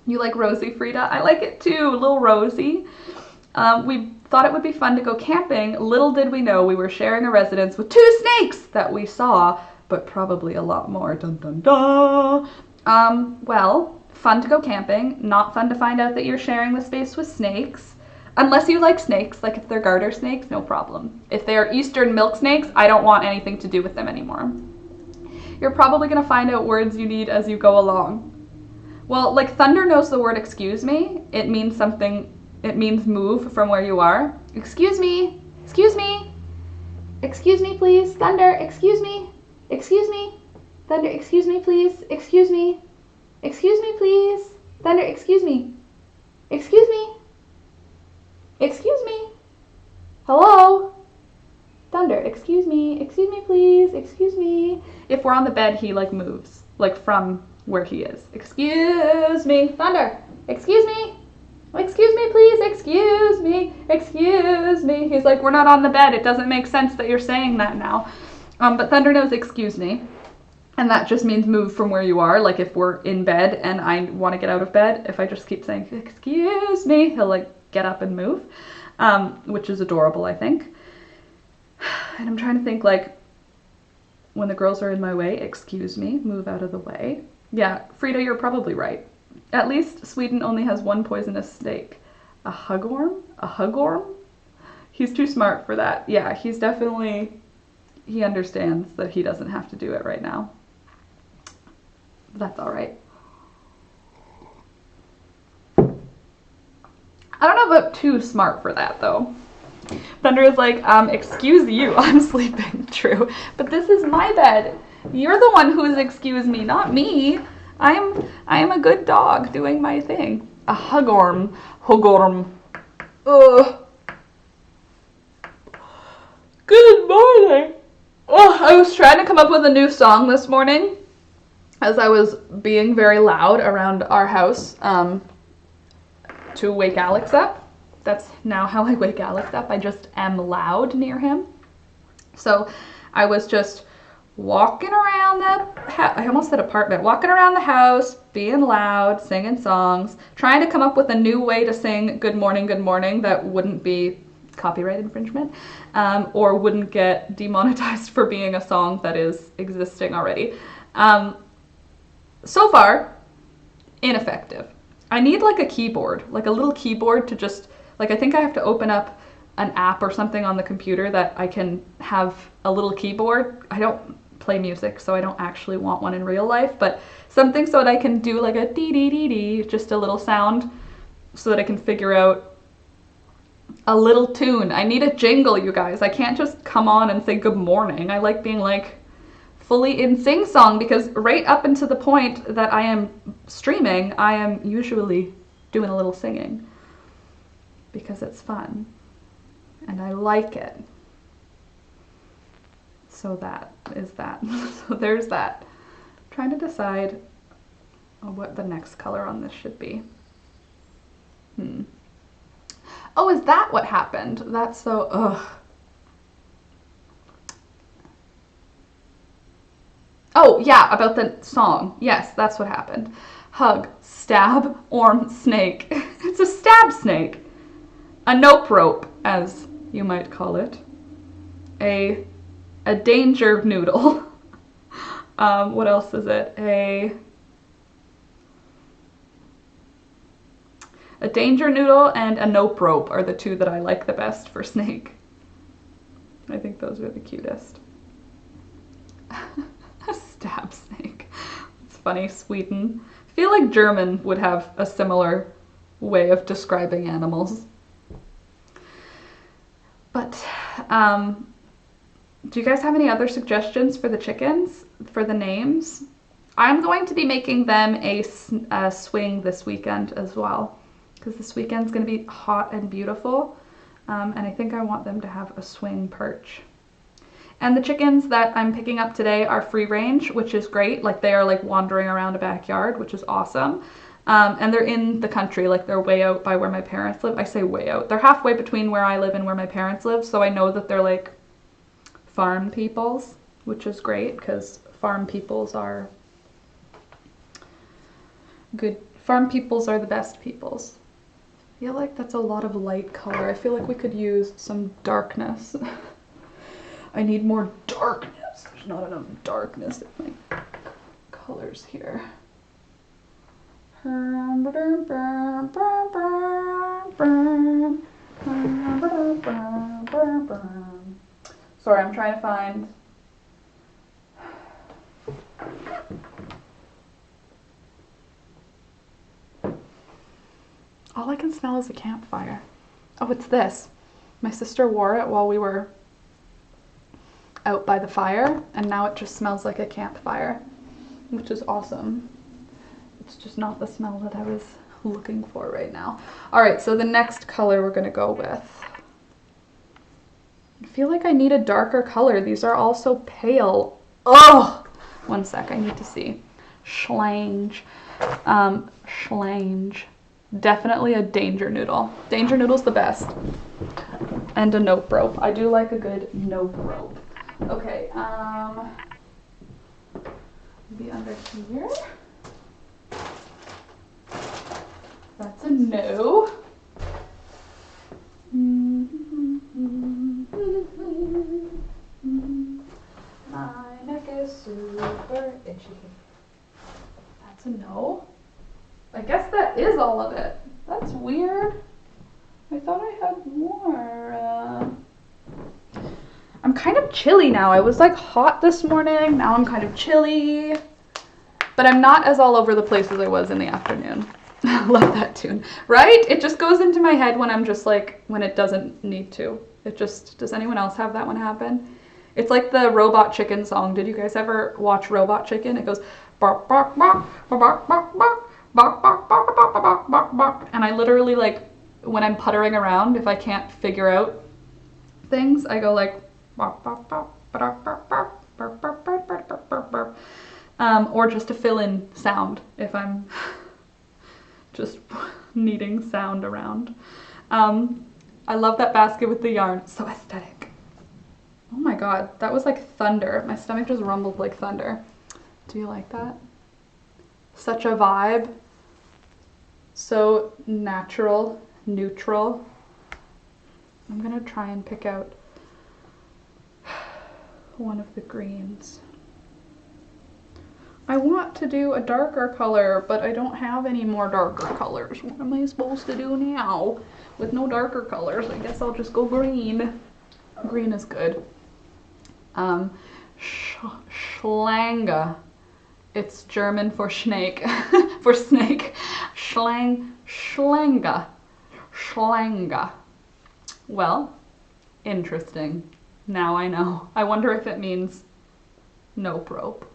You like Rosie, Frida? I like it too, little Rosie. We thought it would be fun to go camping. Little did we know we were sharing a residence with 2 snakes that we saw, but probably a lot more. Dun dun dun. Well, fun to go camping. Not fun to find out that you're sharing the space with snakes. Unless you like snakes, like if they're garter snakes, no problem. If they are eastern milk snakes, I don't want anything to do with them anymore. You're probably gonna find out words you need as you go along. Well, like Thunder knows the word excuse me. It means something. It means move from where you are. Excuse me. Excuse me. Excuse me, please. Thunder, excuse me. Excuse me. Thunder, excuse me, please. Excuse me. Excuse me, please. Thunder, excuse me. Excuse me. Excuse me. Hello? Thunder, excuse me. Excuse me, please. Excuse me. If we're on the bed, he like moves, like from where he is. Excuse me. Thunder, excuse me. Excuse me, please. Excuse me. Excuse me. He's like, we're not on the bed. It doesn't make sense that you're saying that now. But Thunder knows excuse me. And that just means move from where you are. Like if we're in bed and I want to get out of bed, if I just keep saying, excuse me, he'll like get up and move, which is adorable, I think. And I'm trying to think like when the girls are in my way, excuse me, move out of the way. Yeah, Frida, you're probably right. At least Sweden only has 1 poisonous snake. A huggorm? A huggorm? He's too smart for that. Yeah, he's definitely, he understands that he doesn't have to do it right now. That's all right. I don't know about too smart for that though. Thunder is like, excuse you, I'm sleeping. True. But this is my bed. You're the one who is excuse me, not me. I am a good dog doing my thing. A huggorm. Huggorm. Ugh. Good morning. Oh, I was trying to come up with a new song this morning as I was being very loud around our house to wake Alex up. That's now how I wake Alex up. I just am loud near him. So I was just walking around I almost said apartment, walking around the house, being loud, singing songs, trying to come up with a new way to sing good morning that wouldn't be copyright infringement, or wouldn't get demonetized for being a song that is existing already. So far, ineffective. I need like a keyboard, like a little keyboard to just, like I think I have to open up an app or something on the computer that I can have a little keyboard. I don't play music, so I don't actually want one in real life, but something so that I can do like a dee dee dee dee, just a little sound, so that I can figure out a little tune. I need a jingle, you guys. I can't just come on and say good morning. I like being like fully in sing-song, because right up until the point that I am streaming, I am usually doing a little singing because it's fun and I like it. So that is that. So there's that. I'm trying to decide what the next color on this should be. Oh, is that what happened? That's so, ugh. Oh, yeah, about the song. Yes, that's what happened. Hug, stab, orm, snake. It's a stab snake. A nope rope, as you might call it. A a danger noodle. What else is it? A danger noodle and a nope rope are the two that I like the best for snake. I think those are the cutest. A stab snake. It's funny, Sweden. I feel like German would have a similar way of describing animals. But, do you guys have any other suggestions for the chickens, for the names? I'm going to be making them a swing this weekend as well, because this weekend's going to be hot and beautiful, and I think I want them to have a swing perch. And the chickens that I'm picking up today are free range, which is great. Like, they are like wandering around a backyard, which is awesome. And they're in the country, like they're way out by where my parents live. I say way out. They're halfway between where I live and where my parents live, so I know that they're like farm peoples, which is great because farm peoples are good. Farm peoples are the best peoples. I feel like that's a lot of light color. I feel like we could use some darkness. I need more darkness. There's not enough darkness in my colors here. Sorry, I'm trying to find. All I can smell is a campfire. Oh, it's this. My sister wore it while we were out by the fire, and now it just smells like a campfire, which is awesome. It's just not the smell that I was looking for right now. All right, so the next color we're gonna go with. I feel like I need a darker color. These are all so pale. Oh, one sec, I need to see. Schlange. Schlange. Definitely a danger noodle. Danger noodle's the best. And a nope rope. I do like a good nope rope. Okay, maybe under here. That's a no. My neck is super itchy. That's a no. I guess that is all of it. That's weird. I thought I had more. I'm kind of chilly now. I was like hot this morning. Now I'm kind of chilly. But I'm not as all over the place as I was in the afternoon. I love that tune. Right? It just goes into my head when I'm just like, when it doesn't need to. It just, does anyone else have that one happen? It's like the Robot Chicken song. Did you guys ever watch Robot Chicken? It goes, bark, bark, bark, bark, bark, bark, bark, bark, bark, bark, bark, bark, bark. And I literally, like, when I'm puttering around, if I can't figure out things, I go like, bark, bark, bark, bark, bark, bark, bark, bark, bark, bark, bark, bark. Or just to fill in sound if I'm just needing sound around. I love that basket with the yarn. It's so aesthetic. Oh my god, that was like thunder. My stomach just rumbled like thunder. Do you like that? Such a vibe. So natural, neutral. I'm gonna try and pick out one of the greens. I want to do a darker color, but I don't have any more darker colors. What am I supposed to do now with no darker colors? I guess I'll just go green. Green is good. Schlange. It's German for snake. For snake. Schlange. Schlange. Well, interesting. Now I know. I wonder if it means nope rope.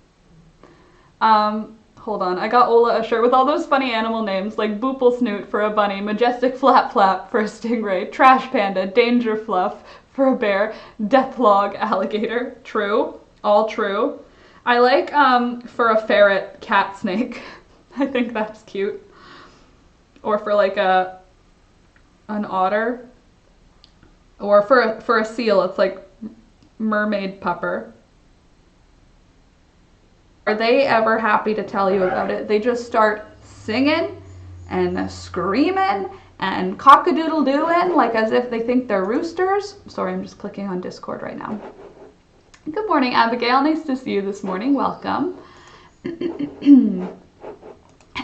Hold on. I got Ola a shirt with all those funny animal names like Boople Snoot for a bunny, Majestic Flap Flap for a stingray, Trash Panda, Danger Fluff for a bear, Deathlog alligator. True. All true. I like, for a ferret, cat snake. I think that's cute. Or for like an otter. Or for a seal, it's like mermaid pupper. Are they ever happy to tell you about it? They just start singing and screaming and cock-a-doodle-dooing like as if they think they're roosters. Sorry, I'm just clicking on Discord right now. Good morning, Abigail. Nice to see you this morning. Welcome.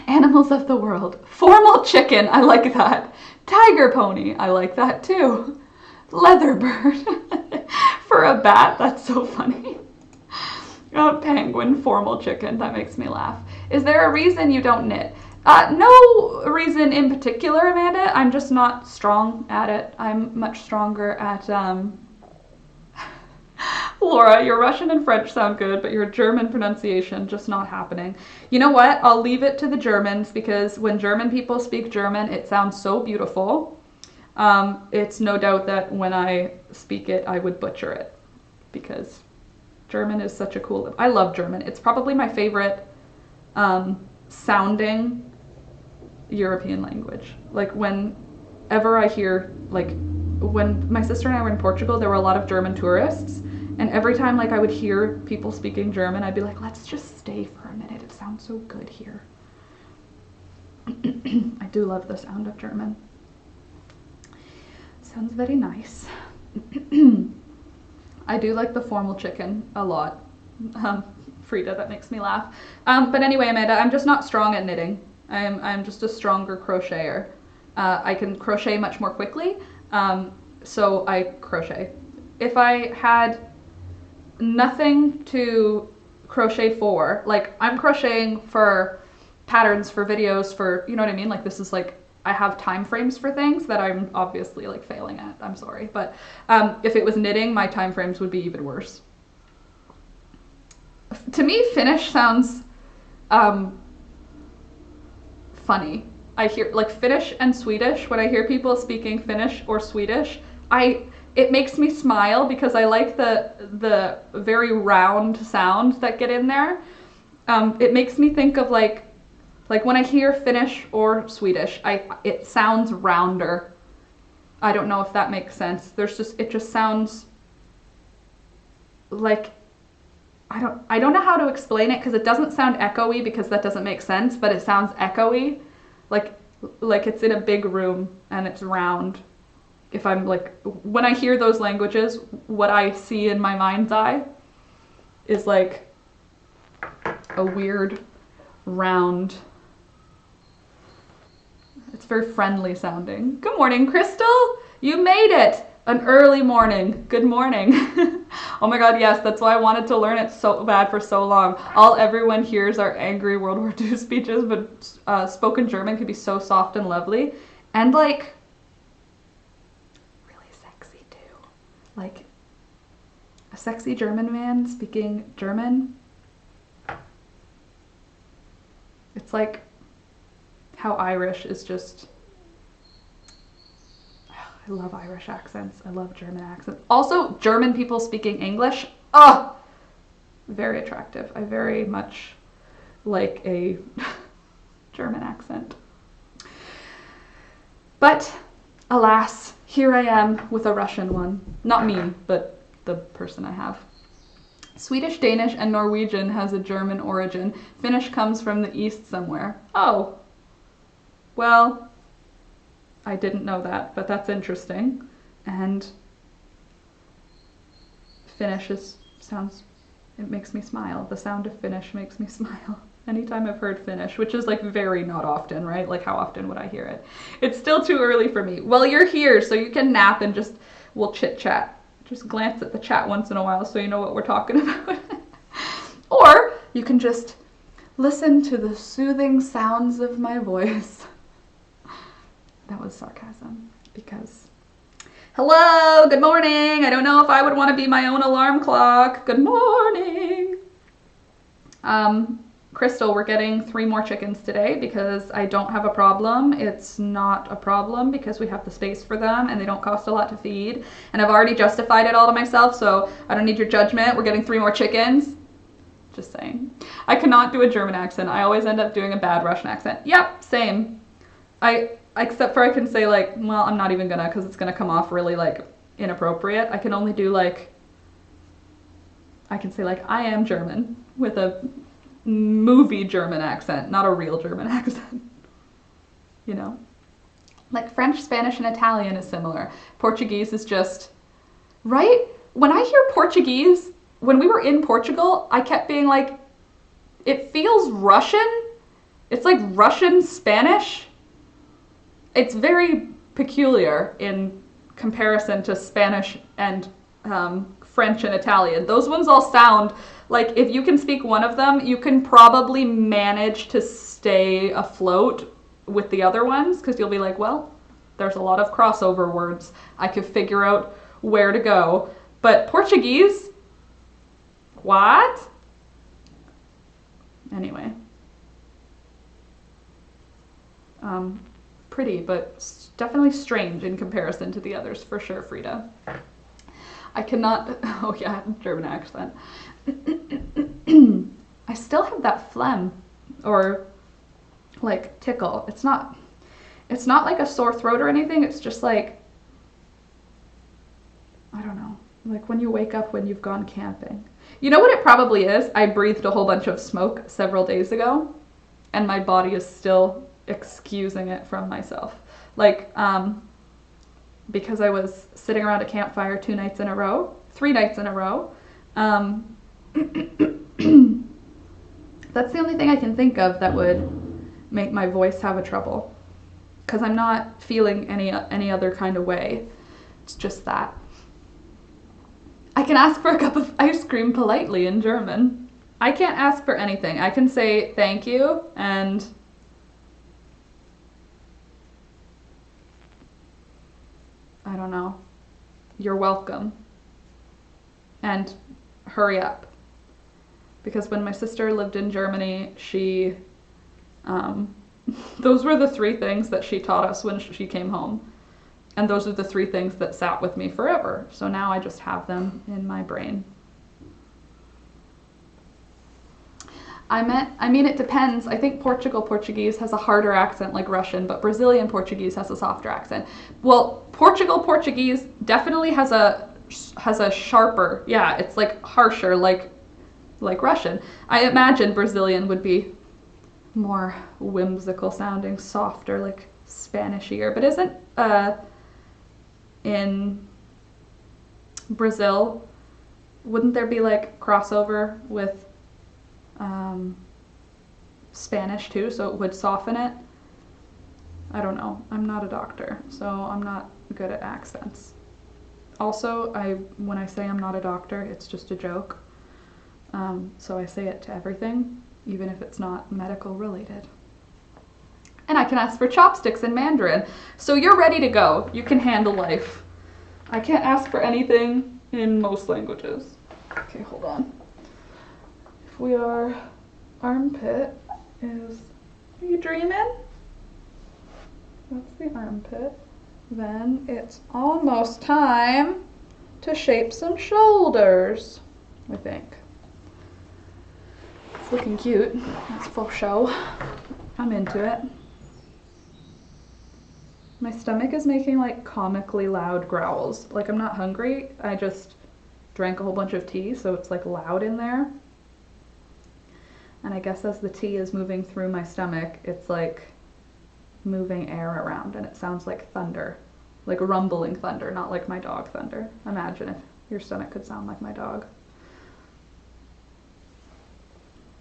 Animals of the world. Formal chicken. I like that. Tiger pony. I like that too. Leather bird. For a bat. That's so funny. Penguin. Formal chicken. That makes me laugh. Is there a reason you don't knit? No reason in particular, Amanda. I'm just not strong at it. I'm much stronger at Laura, your Russian and French sound good, but your German pronunciation just not happening. You know what? I'll leave it to the Germans, because when German people speak German, it sounds so beautiful. It's no doubt that when I speak it, I would butcher it, because German is such a cool... I love German. It's probably my favorite sounding European language. Like, whenever I hear, like, when my sister and I were in Portugal, there were a lot of German tourists, and every time like I would hear people speaking German, I'd be like, let's just stay for a minute. It sounds so good here. I do love the sound of German. Sounds very nice. I do like the formal chicken a lot. Frida, that makes me laugh. But anyway, Amanda, I'm just not strong at knitting. I'm just a stronger crocheter. I can crochet much more quickly, so I crochet. If I had nothing to crochet for, like I'm crocheting for patterns, for videos, for, you know what I mean? Like this is like, I have time frames for things that I'm obviously like failing at. I'm sorry. But if it was knitting, my time frames would be even worse. To me, Finnish sounds funny. I hear like Finnish and Swedish. When I hear people speaking Finnish or Swedish, it makes me smile, because I like the very round sounds that get in there. It makes me think of like when I hear Finnish or Swedish, it sounds rounder. I don't know if that makes sense. It just sounds like, I don't know how to explain it, because it doesn't sound echoey, because that doesn't make sense, but it sounds echoey, like it's in a big room and it's round. If I'm like, when I hear those languages, what I see in my mind's eye is like a weird round. It's very friendly sounding. Good morning, Crystal. You made it. An early morning. Good morning. Oh my God, yes, that's why I wanted to learn it so bad for so long. All everyone hears are angry World War II speeches, but spoken German could be so soft and lovely. And like, like a sexy German man speaking German. It's like how Irish is just, I love Irish accents. I love German accents. Also, German people speaking English. Oh, very attractive. I very much like a German accent. But alas, here I am with a Russian one. Not me, but the person I have. Swedish, Danish, and Norwegian has a German origin. Finnish comes from the east somewhere. Oh, well, I didn't know that, but that's interesting. And Finnish it makes me smile. The sound of Finnish makes me smile. Anytime I've heard Finnish, which is like very not often, right? Like how often would I hear it? It's still too early for me. Well, you're here, so you can nap and we'll chit chat. Just glance at the chat once in a while so you know what we're talking about. Or you can just listen to the soothing sounds of my voice. That was sarcasm, because hello, good morning. I don't know if I would want to be my own alarm clock. Good morning. Crystal, we're getting 3 more chickens today because I don't have a problem. It's not a problem because we have the space for them and they don't cost a lot to feed. And I've already justified it all to myself, so I don't need your judgment. We're getting 3 more chickens. Just saying. I cannot do a German accent. I always end up doing a bad Russian accent. Yep, same. Except for I can say like, well, I'm not even gonna, because it's gonna come off really like inappropriate. I can only do like, I can say like, I am German with a movie German accent, not a real German accent. You know? Like French, Spanish, and Italian is similar. Portuguese is just, right? When I hear Portuguese, when we were in Portugal, I kept being like, it feels Russian. It's like Russian Spanish. It's very peculiar in comparison to Spanish and French and Italian. Those ones all sound like if you can speak one of them, you can probably manage to stay afloat with the other ones because you'll be like, well, there's a lot of crossover words. I could figure out where to go. But Portuguese, what? Anyway. Pretty, but definitely strange in comparison to the others, for sure, Frida. I cannot, oh yeah, German accent. I still have that phlegm, or like tickle. It's not like a sore throat or anything, it's just like, I don't know, like when you wake up when you've gone camping. You know what it probably is? I breathed a whole bunch of smoke several days ago, and my body is still excusing it from myself. Like, because I was sitting around a campfire 3 nights in a row. That's the only thing I can think of that would make my voice have a trouble. Because I'm not feeling any other kind of way. It's just that. I can ask for a cup of ice cream politely in German. I can't ask for anything. I can say thank you and I don't know, you're welcome, and hurry up. Because when my sister lived in Germany, she, those were the 3 things that she taught us when she came home. And those are the 3 things that sat with me forever. So now I just have them in my brain. I mean, it depends. I think Portuguese has a harder accent like Russian, but Brazilian Portuguese has a softer accent. Well, Portuguese definitely has a sharper, yeah, it's like harsher, like Russian. I imagine Brazilian would be more whimsical sounding, softer, like Spanishier. But isn't in Brazil, wouldn't there be like crossover with Spanish too, so it would soften it? I don't know. I'm not a doctor, so I'm not good at accents. Also, when I say I'm not a doctor, it's just a joke. So I say it to everything, even if it's not medical related. And I can ask for chopsticks in Mandarin. So you're ready to go. You can handle life. I can't ask for anything in most languages. Okay, hold on. If we are, armpit is, are you dreaming? That's the armpit. Then it's almost time to shape some shoulders, I think. It's looking cute. That's for show. I'm into it. My stomach is making like comically loud growls. Like I'm not hungry, I just drank a whole bunch of tea, so it's like loud in there. And I guess as the tea is moving through my stomach, it's like moving air around and it sounds like thunder. Like rumbling thunder, not like my dog thunder. Imagine if your stomach could sound like my dog.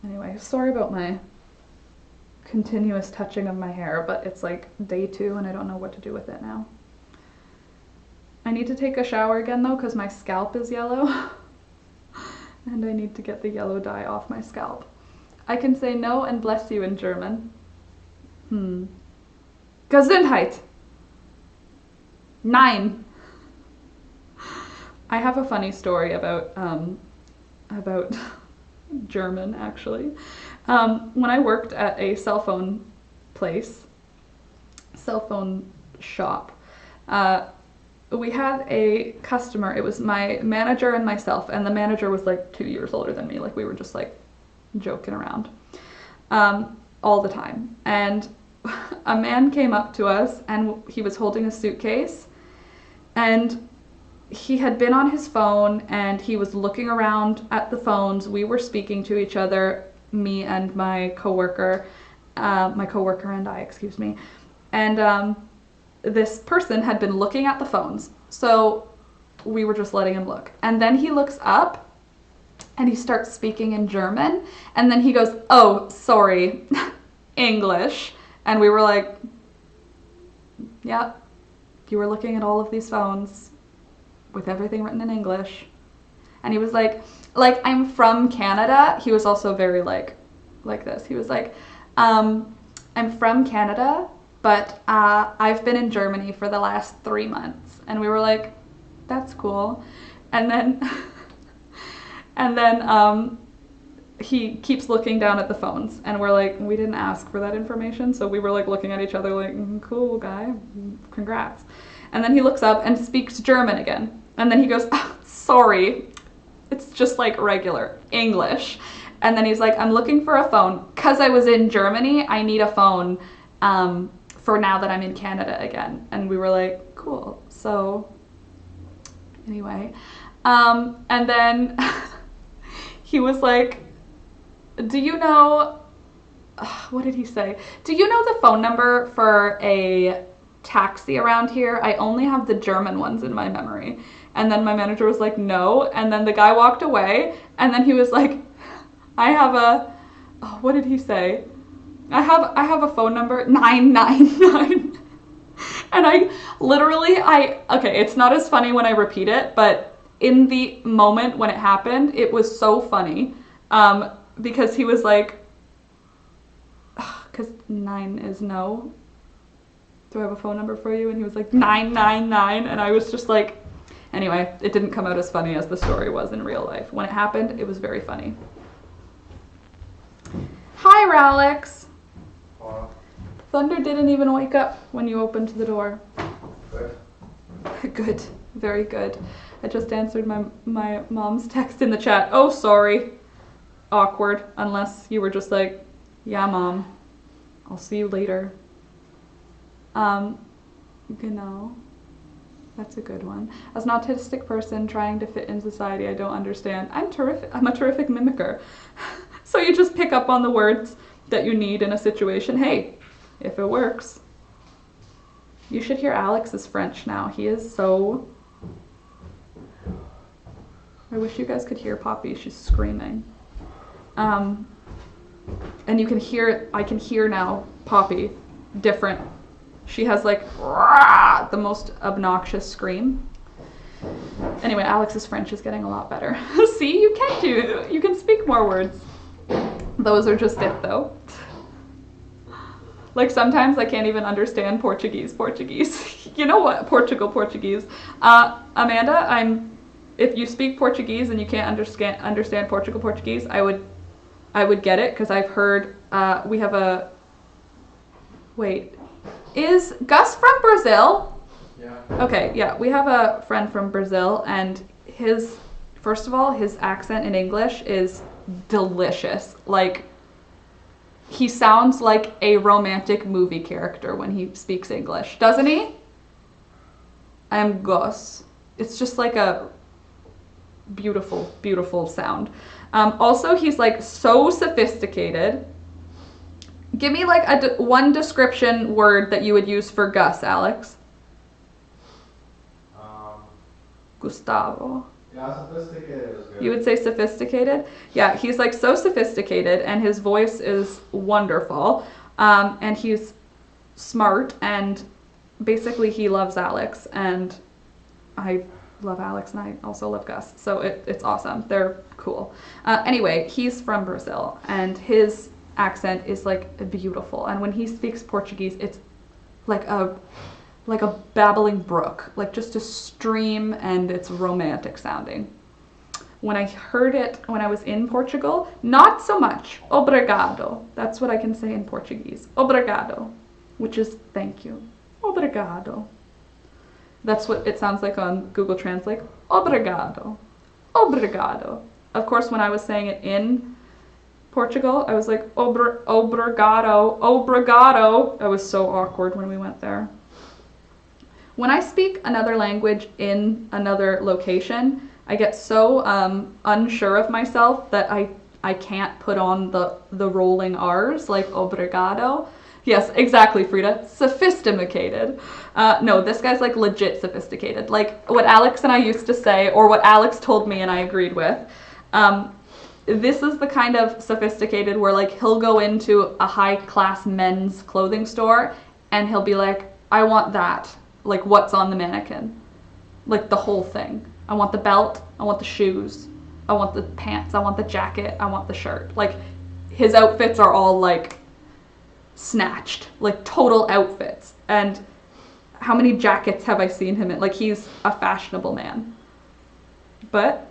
Anyway, sorry about my continuous touching of my hair, but it's like day 2 and I don't know what to do with it now. I need to take a shower again though because my scalp is yellow and I need to get the yellow dye off my scalp. I can say no and bless you in German. Gesundheit. Nein. I have a funny story about German actually. When I worked at a cell phone shop, we had a customer. It was my manager and myself, and the manager was like 2 years older than me. Like we were just like joking around all the time. And a man came up to us and he was holding a suitcase and he had been on his phone and he was looking around at the phones. We were speaking to each other, me and my coworker and I, excuse me. And this person had been looking at the phones. So we were just letting him look. And then he looks up and he starts speaking in German, and then he goes, "Oh, sorry, English." And we were like, "Yeah, you were looking at all of these phones with everything written in English." And he was like, "I'm from Canada." He was also very like this. He was like, "I'm from Canada, but I've been in Germany for the last 3 months." And we were like, "That's cool." And then he keeps looking down at the phones, and we're like, we didn't ask for that information, so we were like looking at each other like, cool guy, congrats. And then he looks up and speaks German again, and then he goes, "Oh, sorry, it's just like regular English." And then he's like, "I'm looking for a phone because I was in Germany. I need a phone for now that I'm in Canada again." And we were like, cool. So anyway, and then he was like, "Do you know," what did he say? "Do you know the phone number for a taxi around here? I only have the German ones in my memory." And then my manager was like, "No." And then the guy walked away, and then he was like, "I have a," what did he say? I have a phone number, 999. And okay, it's not as funny when I repeat it, but in the moment when it happened, it was so funny. Because he was like, because 9 is no. "Do I have a phone number for you?" And he was like, 999. And I was just like, anyway, it didn't come out as funny as the story was in real life. When it happened, it was very funny. Hi, Ralex. Hello. Thunder didn't even wake up when you opened the door. Good. Good. Very good. I just answered my mom's text in the chat. "Oh, sorry." Awkward, unless you were just like, "Yeah, Mom, I'll see you later." Genau. That's a good one. "As an autistic person trying to fit in society, I don't understand." I'm a terrific mimicker. So you just pick up on the words that you need in a situation. Hey, if it works. You should hear Alex's French now. He is so... I wish you guys could hear Poppy. She's screaming. And you can hear, I can hear now Poppy different. She has like the most obnoxious scream. Anyway, Alex's French is getting a lot better. See, you can speak more words. Those are just it though. Like sometimes I can't even understand Portuguese. You know what? Portuguese. Amanda, if you speak Portuguese and you can't understand Portuguese, I would get it, because I've heard we have a... Wait, is Gus from Brazil? Yeah. Okay, yeah, we have a friend from Brazil, and first of all, his accent in English is delicious. Like, he sounds like a romantic movie character when he speaks English, doesn't he? I'm Gus. It's just like a beautiful, beautiful sound. Also, he's like so sophisticated. Give me like one description word that you would use for Gus, Alex. Gustavo. Yeah, sophisticated is good. You would say sophisticated? Yeah, he's like so sophisticated, and his voice is wonderful. And he's smart, and basically he loves Alex, and I love Alex, and I also love Gus, so it's awesome. They're cool. Anyway, he's from Brazil, and his accent is like beautiful, and when he speaks Portuguese, it's like a babbling brook, like just a stream, and it's romantic sounding. When I heard it when I was in Portugal, not so much. Obrigado. That's what I can say in Portuguese. Obrigado, which is thank you. Obrigado. That's what it sounds like on Google Translate. Obrigado. Obrigado. Of course, when I was saying it in Portugal, I was like, obrigado, obrigado. I was so awkward when we went there. When I speak another language in another location, I get so unsure of myself that I can't put on the rolling R's, like obrigado. Yes, exactly, Frida. Sophisticated. No, this guy's like legit sophisticated. Like what Alex and I used to say, or what Alex told me and I agreed with. this is the kind of sophisticated where like he'll go into a high class men's clothing store and he'll be like, I want that. Like what's on the mannequin? Like the whole thing. I want the belt, I want the shoes, I want the pants, I want the jacket, I want the shirt. Like his outfits are all like snatched, like total outfits. And how many jackets have I seen him in? Like he's a fashionable man. But,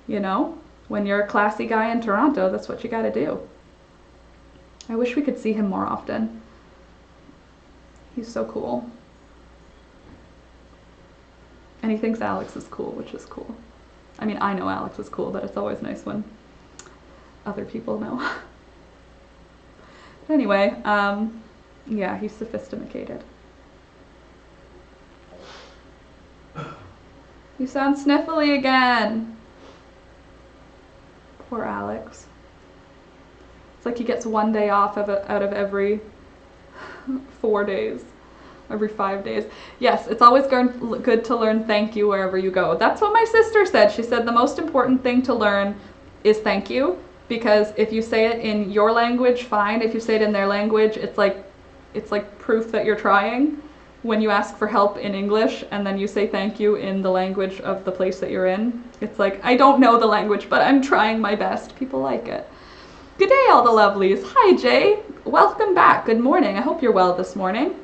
you know, when you're a classy guy in Toronto, that's what you gotta do. I wish we could see him more often. He's so cool. And he thinks Alex is cool, which is cool. I mean, I know Alex is cool, but it's always nice when other people know. But anyway, yeah, he's sophisticated. You sound sniffly again. Poor Alex. It's like he gets one day off out of every 4 days. Every 5 days. Yes, it's always good to learn thank you wherever you go. That's what my sister said. She said the most important thing to learn is thank you, because if you say it in your language, fine. If you say it in their language, it's like proof that you're trying. When you ask for help in English and then you say thank you in the language of the place that you're in, it's like, I don't know the language, but I'm trying my best. People like it. Good day, all the lovelies. Hi, Jay. Welcome back. Good morning. I hope you're well this morning.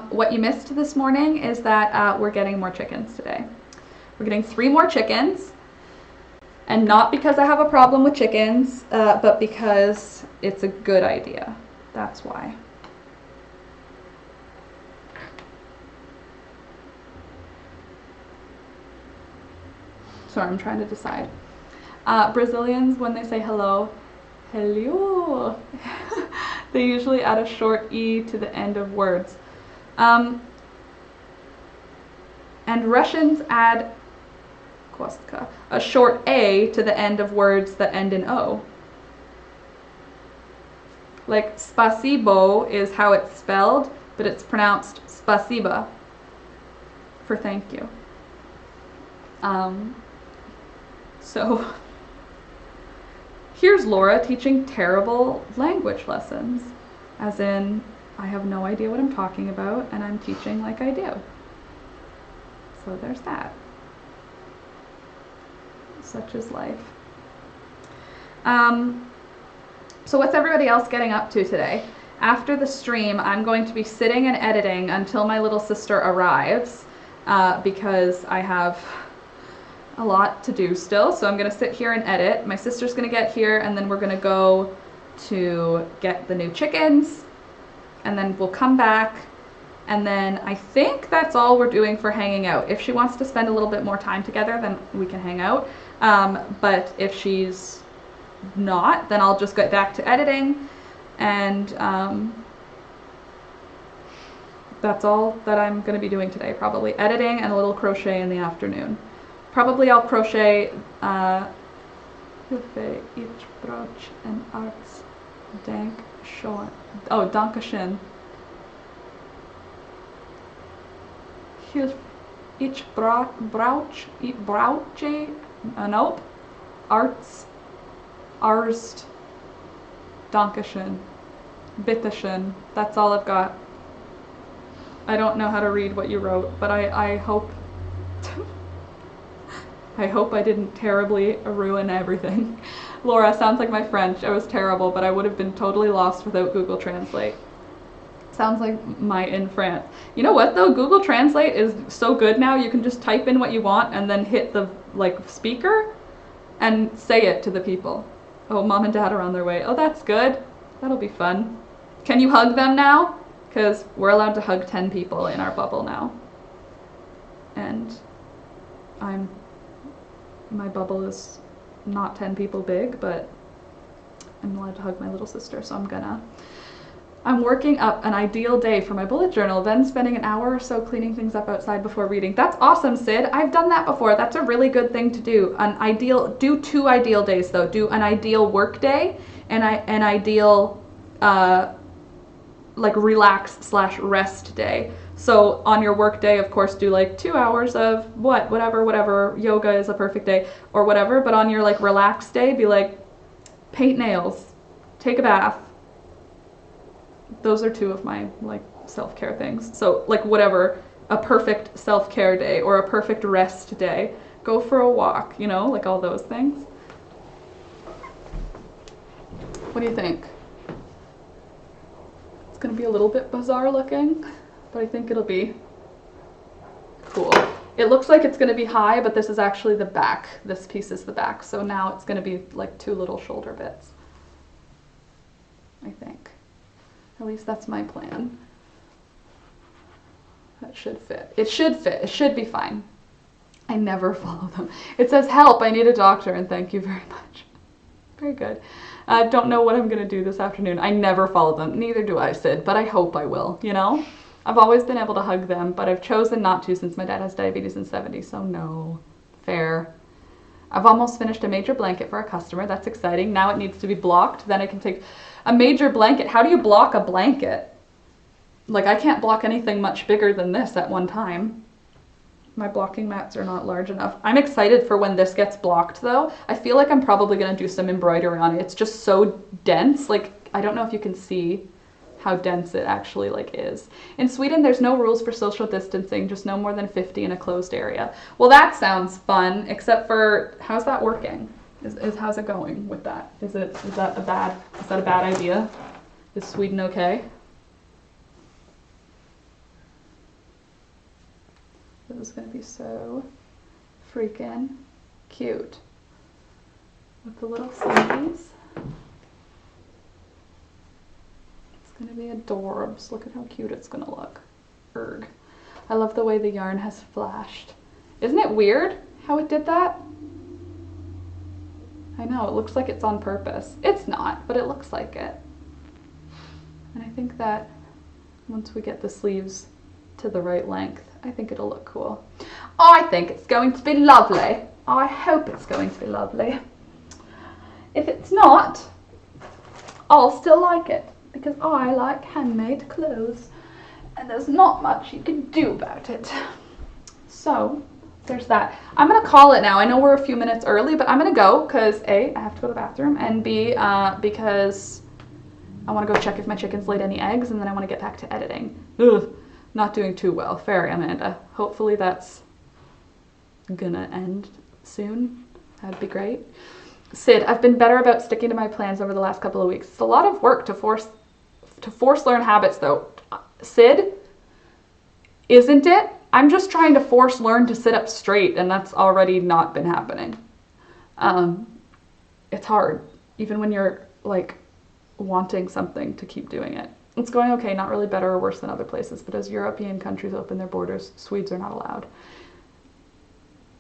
What you missed this morning is that we're getting more chickens today. We're getting 3 more chickens, and not because I have a problem with chickens, but because it's a good idea. That's why. Sorry, I'm trying to decide. Brazilians, when they say hello, hello, they usually add a short E to the end of words. And Russians add kostka, a short A to the end of words that end in O. Like spasibo is how it's spelled, but it's pronounced spasiba for thank you. So here's Laura teaching terrible language lessons, as in I have no idea what I'm talking about and I'm teaching like I do. So there's that. Such is life. So what's everybody else getting up to today? After the stream, I'm going to be sitting and editing until my little sister arrives, because I have a lot to do still. So I'm going to sit here and edit. My sister's going to get here, and then we're going to go to get the new chickens, and then we'll come back, and then I think that's all we're doing for hanging out. If she wants to spend a little bit more time together, then we can hang out. But if she's not, then I'll just get back to editing, and that's all that I'm going to be doing today. Probably editing and a little crochet in the afternoon. Probably I'll crochet Hilfe, ich brauch en Arzt, denk schon. Oh, dankeschön. Hilfe, ich brauche, nope, Arzt, dankeschön, bitteschön. That's all I've got. I don't know how to read what you wrote, but I hope I hope I didn't terribly ruin everything. Laura, sounds like my French. I was terrible, but I would have been totally lost without Google Translate. Sounds like my in France. You know what though? Google Translate is so good now. You can just type in what you want and then hit the speaker and say it to the people. Oh, mom and dad are on their way. Oh, that's good. That'll be fun. Can you hug them now? Because we're allowed to hug 10 people in our bubble now. And my bubble is not 10 people big, but I'm allowed to hug my little sister, so I'm working up an ideal day for my bullet journal, then spending an hour or so cleaning things up outside before reading. That's awesome, Sid. I've done that before. That's a really good thing to do. Do 2 ideal days though. Do an ideal work day and an ideal like relax slash rest day. So on your work day, of course, do like 2 hours of whatever, yoga is a perfect day or whatever. But on your like relaxed day, be like, paint nails, take a bath. Those are 2 of my like self-care things. So like whatever, a perfect self-care day or a perfect rest day. Go for a walk, you know, like all those things. What do you think? It's gonna be a little bit bizarre looking, but I think it'll be cool. It looks like it's gonna be high, but this is actually the back. This piece is the back. So now it's gonna be like 2 little shoulder bits, I think. At least that's my plan. That should fit. It should fit. It should be fine. I never follow them. It says, help, I need a doctor, and thank you very much. Very good. I don't know what I'm going to do this afternoon. I never follow them. Neither do I, Sid, but I hope I will, you know? I've always been able to hug them, but I've chosen not to since my dad has diabetes and 70, so no. Fair. I've almost finished a major blanket for a customer. That's exciting. Now it needs to be blocked. Then I can take a major blanket. How do you block a blanket? Like, I can't block anything much bigger than this at one time. My blocking mats are not large enough. I'm excited for when this gets blocked though. I feel like I'm probably gonna do some embroidery on it. It's just so dense. Like, I don't know if you can see how dense it actually like is. In Sweden, there's no rules for social distancing, just no more than 50 in a closed area. Well, that sounds fun, except for, how's that working? How's it going with that? Is that a bad idea? Is Sweden okay? This is going to be so freaking cute with the little sleeves. It's going to be adorbs. Look at how cute it's going to look. Erg. I love the way the yarn has flashed. Isn't it weird how it did that? I know, it looks like it's on purpose. It's not, but it looks like it. And I think that once we get the sleeves to the right length, I think it'll look cool. I think it's going to be lovely. I hope it's going to be lovely. If it's not, I'll still like it because I like handmade clothes and there's not much you can do about it. So there's that. I'm gonna call it now. I know we're a few minutes early, but I'm gonna go because A, I have to go to the bathroom, and B, because I want to go check if my chickens laid any eggs, and then I want to get back to editing. Ugh. Not doing too well. Fair, Amanda. Hopefully that's gonna end soon. That'd be great. Sid, I've been better about sticking to my plans over the last couple of weeks. It's a lot of work to force learn habits though. Sid, isn't it? I'm just trying to force learn to sit up straight, and that's already not been happening. It's hard, even when you're like wanting something to keep doing it. It's going okay, not really better or worse than other places, but as European countries open their borders, Swedes are not allowed.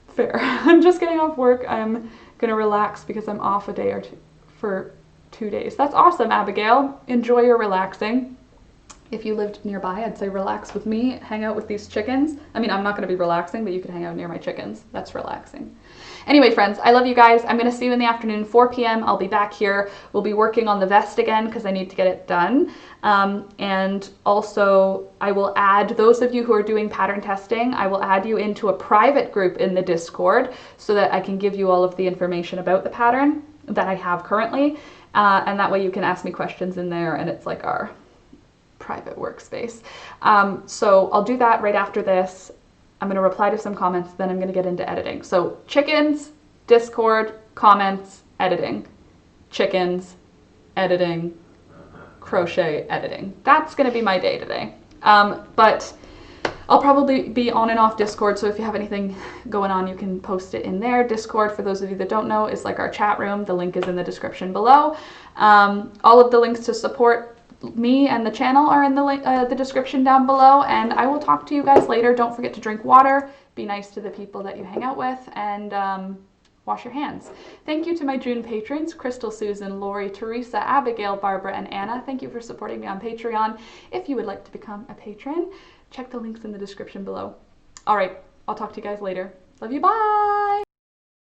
Fair. I'm just getting off work. I'm gonna relax because I'm off a day or two for 2 days. That's awesome, Abigail. Enjoy your relaxing. If you lived nearby, I'd say relax with me, hang out with these chickens. I mean, I'm not gonna be relaxing, but you could hang out near my chickens. That's relaxing. Anyway, friends, I love you guys. I'm gonna see you in the afternoon, 4 p.m. I'll be back here. We'll be working on the vest again because I need to get it done. And also, I will add those of you who are doing pattern testing, I will add you into a private group in the Discord so that I can give you all of the information about the pattern that I have currently. And that way you can ask me questions in there, and it's like our private workspace. So I'll do that right after this. I'm going to reply to some comments, then I'm going to get into editing. So chickens, Discord, comments, editing. Chickens, editing, crochet, editing. That's going to be my day today. But I'll probably be on and off Discord, so if you have anything going on, you can post it in there. Discord, for those of you that don't know, is like our chat room. The link is in the description below. All of the links to support me and the channel are in the description down below, and I will talk to you guys later. Don't forget to drink water, be nice to the people that you hang out with, and wash your hands. Thank you to my June patrons, Crystal, Susan, Lori, Teresa, Abigail, Barbara, and Anna. Thank you for supporting me on Patreon. If you would like to become a patron, check the links in the description below. All right, I'll talk to you guys later. Love you, bye!